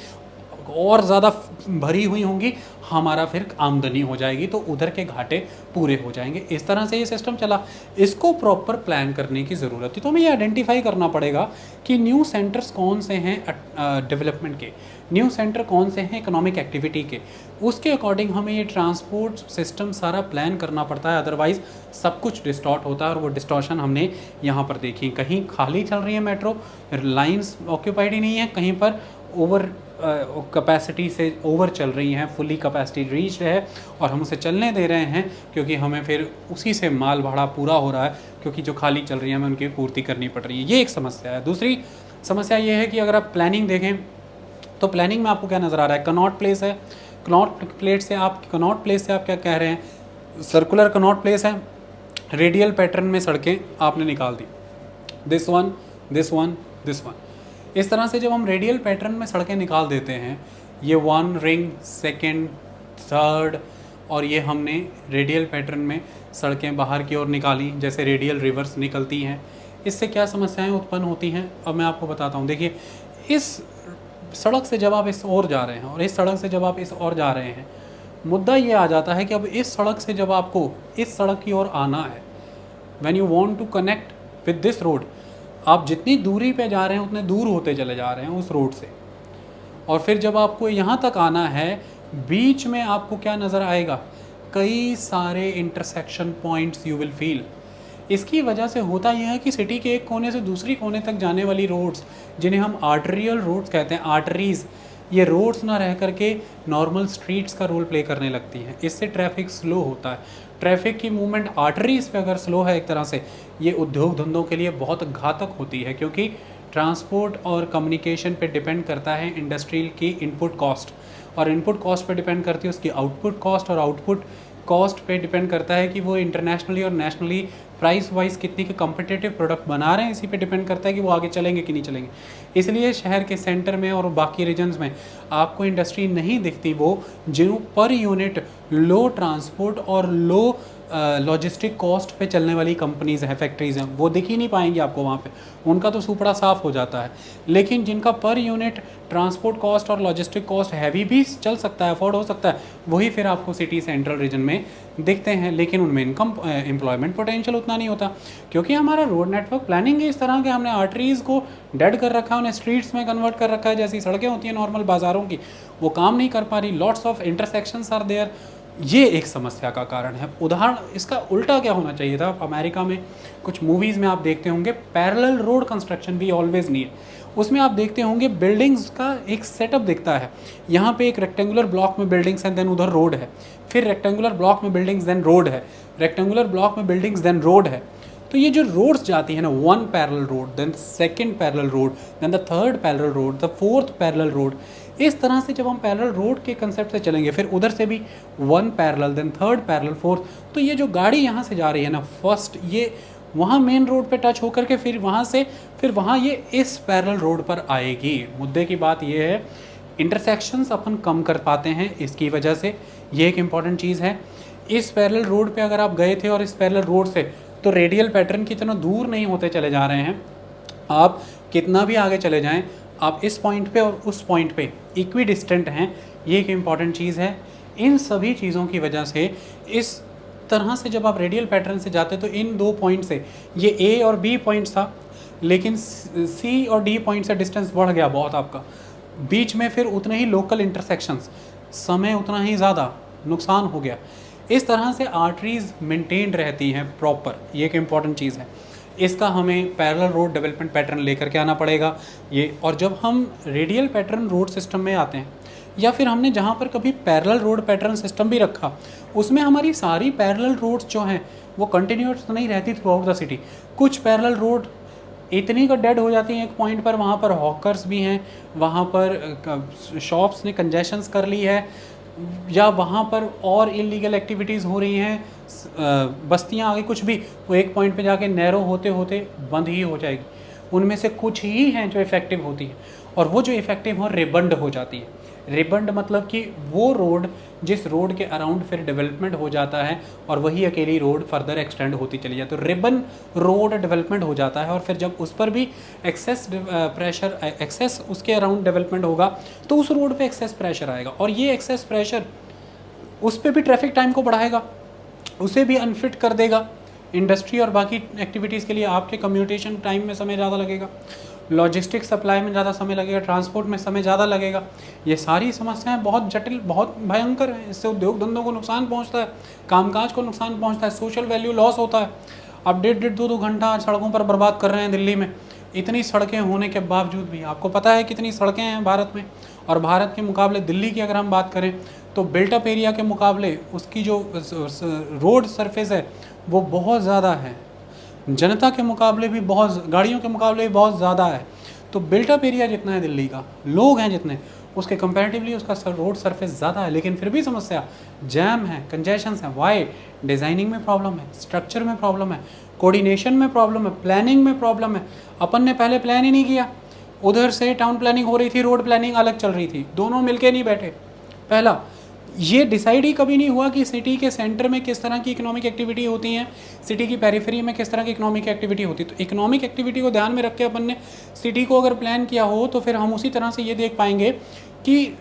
और ज़्यादा भरी हुई होंगी, हमारा फिर आमदनी हो जाएगी तो उधर के घाटे पूरे हो जाएंगे। इस तरह से ये सिस्टम चला। इसको प्रॉपर प्लान करने की ज़रूरत थी। तो हमें ये आइडेंटिफाई करना पड़ेगा कि न्यू सेंटर्स कौन से हैं डेवलपमेंट के, न्यू सेंटर कौन से हैं इकोनॉमिक एक्टिविटी के, उसके अकॉर्डिंग हमें ये ट्रांसपोर्ट सिस्टम सारा प्लान करना पड़ता है। अदरवाइज़ सब कुछ डिस्टॉर्ट होता है, और वो डिस्टॉर्शन हमने यहाँ पर देखी। कहीं खाली चल रही है मेट्रो, लाइन्स ऑक्यूपाइड ही नहीं है, कहीं पर ओवर कैपेसिटी से ओवर चल रही हैं, फुली कैपेसिटी रीच्ड है और हम उसे चलने दे रहे हैं क्योंकि हमें फिर उसी से माल भाड़ा पूरा हो रहा है, क्योंकि जो खाली चल रही है हमें उनकी पूर्ति करनी पड़ रही है। ये एक समस्या है। दूसरी समस्या ये है कि अगर आप प्लानिंग देखें तो प्लानिंग में आपको क्या नज़र आ रहा है? कनॉट प्लेस है, कनॉट प्लेस से आप क्या कह रहे हैं? सर्कुलर कनॉट प्लेस है, रेडियल पैटर्न में सड़कें आपने निकाल दी, this one this one this one. इस तरह से जब हम रेडियल पैटर्न में सड़कें निकाल देते हैं, ये 1 रिंग, सेकंड, थर्ड, और ये हमने रेडियल पैटर्न में सड़कें बाहर की ओर निकाली जैसे रेडियल रिवर्स निकलती हैं। इससे क्या समस्याएं उत्पन्न होती हैं अब मैं आपको बताता हूँ। देखिए, इस सड़क से जब आप इस ओर जा रहे हैं और इस सड़क से जब आप इस ओर जा रहे हैं, मुद्दा ये आ जाता है कि अब इस सड़क से जब आपको इस सड़क की ओर आना है, when you want to connect with this road, आप जितनी दूरी पे जा रहे हैं उतने दूर होते चले जा रहे हैं उस रोड से। और फिर जब आपको यहाँ तक आना है, बीच में आपको क्या नज़र आएगा? कई सारे intersection points you will feel. इसकी वजह से होता यह है कि सिटी के एक कोने से दूसरी कोने तक जाने वाली रोड्स, जिन्हें हम आर्टरियल रोड्स कहते हैं, आर्टरीज़, ये रोड्स ना रह करके नॉर्मल स्ट्रीट्स का रोल प्ले करने लगती हैं। इससे ट्रैफिक स्लो होता है। ट्रैफिक की मूवमेंट आर्टरीज़ पे अगर स्लो है एक तरह से, ये उद्योग धंधों के लिए बहुत घातक होती है, क्योंकि ट्रांसपोर्ट और कम्युनिकेशन पे डिपेंड करता है इंडस्ट्रियल की इनपुट कॉस्ट, और इनपुट कॉस्ट पे डिपेंड करती है उसकी आउटपुट कॉस्ट, और आउटपुट कॉस्ट पे डिपेंड करता है कि वो इंटरनेशनली और नेशनली प्राइस वाइज कितनी के कम्पिटिटिव प्रोडक्ट बना रहे हैं। इसी पे डिपेंड करता है कि वो आगे चलेंगे कि नहीं चलेंगे। इसलिए शहर के सेंटर में और बाकी रीजन्स में आपको इंडस्ट्री नहीं दिखती वो जो पर यूनिट लो ट्रांसपोर्ट और लो लॉजिस्टिक कॉस्ट पे चलने वाली कंपनीज़ हैं, फैक्ट्रीज़ हैं, वो दिख ही नहीं पाएंगी आपको वहाँ पे। उनका तो सुपड़ा साफ हो जाता है। लेकिन जिनका पर यूनिट ट्रांसपोर्ट कॉस्ट और लॉजिस्टिक कॉस्ट हैवी भी चल सकता है, अफोर्ड हो सकता है, वही फिर आपको सिटी सेंट्रल रीजन में दिखते हैं। लेकिन उनमें इनकम एम्प्लॉयमेंट पोटेंशियल उतना नहीं होता, क्योंकि हमारा रोड नेटवर्क प्लानिंग है इस तरह के, हमने आर्टरीज़ को डेड कर रखा है, उन्हें स्ट्रीट्स में कन्वर्ट कर रखा है। जैसी सड़कें होती हैं नॉर्मल बाज़ारों की, वो काम नहीं कर पा रही। Lots of intersections are there. ये एक समस्या का कारण है। उदाहरण इसका उल्टा क्या होना चाहिए था? अमेरिका में कुछ मूवीज़ में आप देखते होंगे parallel road construction we always need. उसमें आप देखते होंगे बिल्डिंग्स का एक सेटअप दिखता है। यहाँ पे एक रेक्टेंगुलर ब्लॉक में बिल्डिंग्स हैं, देन उधर रोड है, फिर रेक्टेंगुलर ब्लॉक में बिल्डिंग्स देन रोड है, रेक्टेंगुलर ब्लॉक में बिल्डिंग्स देन रोड है। तो ये जो रोड्स जाती है ना, one parallel road, then second parallel road, then the third parallel road, the fourth parallel road, इस तरह से जब हम पैरेलल रोड के कंसेप्ट से चलेंगे, फिर उधर से भी one parallel, then third parallel, fourth, तो ये जो गाड़ी यहाँ से जा रही है ना, फर्स्ट ये वहाँ मेन रोड पे टच होकर के फिर वहाँ से फिर वहाँ ये इस पैरेलल रोड पर आएगी। मुद्दे की बात ये है, इंटरसेक्शंस अपन कम कर पाते हैं इसकी वजह से, ये एक इम्पॉर्टेंट चीज़ है। इस पैरेलल रोड पे अगर आप गए थे और इस पैरेलल रोड से, तो रेडियल पैटर्न की तरह दूर नहीं होते चले जा रहे हैं। आप कितना भी आगे चले जाएं, आप इस पॉइंट पे और उस पॉइंट पे इक्वी डिस्टेंट हैं, ये एक इम्पॉर्टेंट चीज़ है। इन सभी चीज़ों की वजह से इस तरह से जब आप रेडियल पैटर्न से जाते तो इन दो पॉइंट से, ये ए और बी पॉइंट था, लेकिन सी और डी पॉइंट से डिस्टेंस बढ़ गया बहुत आपका, बीच में फिर उतने ही लोकल इंटरसेक्शंस, समय उतना ही ज़्यादा, नुकसान हो गया। इस तरह से आर्टरीज़ मेंटेन रहती हैं प्रॉपर, ये एक इम्पॉर्टेंट चीज़ है। इसका हमें पैरेलल रोड डेवलपमेंट पैटर्न लेकर के आना पड़ेगा ये। और जब हम रेडियल पैटर्न रोड सिस्टम में आते हैं, या फिर हमने जहाँ पर कभी पैरेलल रोड पैटर्न सिस्टम भी रखा, उसमें हमारी सारी पैरेलल रोड्स जो हैं वो कंटिन्यूस नहीं रहती थ्रू आउट द सिटी। कुछ पैरेलल रोड इतनी का डेड हो जाती हैं एक पॉइंट पर, वहाँ पर हॉकर्स भी हैं, वहाँ पर शॉप्स ने कंजेशंस कर ली है, या वहाँ पर और इलीगल एक्टिविटीज़ हो रही हैं, बस्तियाँ आगे कुछ भी, वो एक पॉइंट पे जाके नैरो होते होते बंद ही हो जाएगी। उनमें से कुछ ही हैं जो इफ़ेक्टिव होती है, और वो जो इफ़ेक्टिव हो रिबंड हो जाती है। रिबंड मतलब कि वो रोड जिस रोड के अराउंड फिर डेवलपमेंट हो जाता है, और वही अकेली रोड फर्दर एक्सटेंड होती चली जाती है, तो रिबन रोड डेवलपमेंट हो जाता है। और फिर जब उस पर भी एक्सेस प्रेशर, एक्सेस उसके अराउंड डेवलपमेंट होगा, तो उस रोड पे एक्सेस प्रेशर आएगा, और ये एक्सेस प्रेशर उस पर भी ट्रैफिक टाइम को बढ़ाएगा, उसे भी अनफिट कर देगा इंडस्ट्री और बाकी एक्टिविटीज़ के लिए। आपके कम्यूटेशन टाइम में समय ज़्यादा लगेगा, लॉजिस्टिक सप्लाई में ज़्यादा समय लगेगा, ट्रांसपोर्ट में समय ज़्यादा लगेगा। ये सारी समस्याएं बहुत जटिल, बहुत भयंकर हैं। इससे उद्योग धंधों को नुकसान पहुंचता है, कामकाज को नुकसान पहुंचता है, सोशल वैल्यू लॉस होता है। अब डेढ़ दो घंटा सड़कों पर बर्बाद कर रहे हैं दिल्ली में। इतनी सड़कें होने के बावजूद भी, आपको पता है कितनी सड़कें हैं भारत में, और भारत के मुकाबले दिल्ली की अगर हम बात करें तो बिल्टअप एरिया के मुकाबले उसकी जो रोड सरफेस है वो बहुत ज़्यादा है, जनता के मुकाबले भी बहुत, गाड़ियों के मुकाबले भी बहुत ज़्यादा है। तो बिल्टअप एरिया जितना है दिल्ली का, लोग हैं जितने, उसके कंपैरेटिवली उसका रोड सरफेस ज़्यादा है, लेकिन फिर भी समस्या, जैम है, कंजेशंस हैं। वाई? डिज़ाइनिंग में प्रॉब्लम है, स्ट्रक्चर में प्रॉब्लम है, कोऑर्डिनेशन में प्रॉब्लम है, प्लानिंग में प्रॉब्लम है। अपन ने पहले प्लान ही नहीं किया, उधर से टाउन प्लानिंग हो रही थी, रोड प्लानिंग अलग चल रही थी, दोनों मिलके नहीं बैठे। पहला ये डिसाइड ही कभी नहीं हुआ कि सिटी के सेंटर में किस तरह की इकोनॉमिक एक्टिविटी होती हैं, सिटी की पेरिफेरी में किस तरह की इकोनॉमिक एक्टिविटी होती है। तो इकोनॉमिक एक्टिविटी को ध्यान में रख के अपन ने सिटी को अगर प्लान किया हो, तो फिर हम उसी तरह से ये देख पाएंगे कि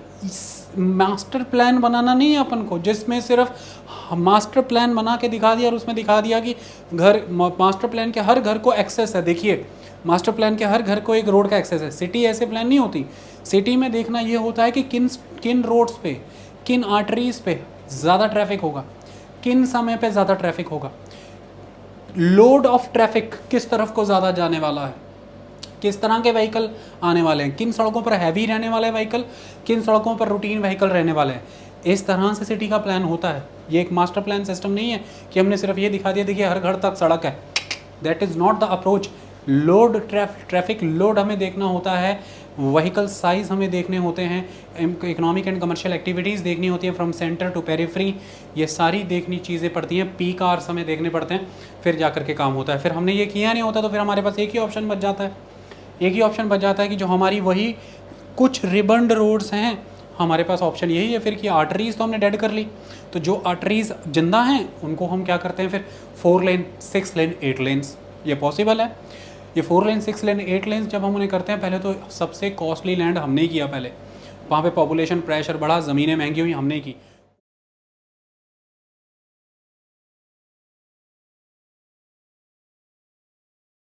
मास्टर प्लान बनाना नहीं है अपन को, जिसमें सिर्फ मास्टर प्लान बना के दिखा दिया और उसमें दिखा दिया कि घर, मास्टर प्लान के हर घर को एक्सेस है। देखिए, मास्टर प्लान के हर घर को एक रोड का एक्सेस है। सिटी ऐसे प्लान नहीं होती। सिटी में देखना ये होता है कि किन रोड्स पे, किन आर्टरीज़ पे ज़्यादा ट्रैफिक होगा, किन समय पे ज़्यादा ट्रैफिक होगा, लोड ऑफ ट्रैफिक किस तरफ को ज़्यादा जाने वाला है, किस तरह के व्हीकल आने वाले हैं, किन सड़कों पर हैवी रहने वाले व्हीकल, किन सड़कों पर रूटीन व्हीकल रहने वाले हैं। इस तरह से सिटी का प्लान होता है। ये एक मास्टर प्लान सिस्टम नहीं है कि हमने सिर्फ ये दिखा दिया देखिए हर घर तक सड़क है। That is not the approach load traffic load हमें देखना होता है, व्हीकल साइज़ हमें देखने होते हैं, इकोनॉमिक एंड कमर्शियल एक्टिविटीज़ देखनी होती है फ्रॉम सेंटर टू पेरिफ्री, ये सारी देखनी चीज़ें पड़ती हैं, पीक आवर्स हमें देखने पड़ते हैं, फिर जा कर के काम होता है। फिर हमने ये किया नहीं होता तो फिर हमारे पास एक ही ऑप्शन बच जाता है, एक ही ऑप्शन बच जाता है कि जो हमारी वही कुछ रिबन्ड रोड्स हैं, हमारे पास ऑप्शन यही है फिर कि आर्टरीज़ तो हमने डेड कर ली, तो जो आर्टरीज़ जिंदा हैं उनको हम क्या करते हैं फिर 4 लेन 6 लेन 8 लेन्स, ये पॉसिबल है। ये 4 लेन 6 लेन 8 लेन्स जब हम उन्हें करते हैं, पहले तो सबसे कॉस्टली लैंड हमने ही किया, पहले वहाँ पे पॉपुलेशन प्रेशर बढ़ा, ज़मीनें महंगी हुई, हमने की।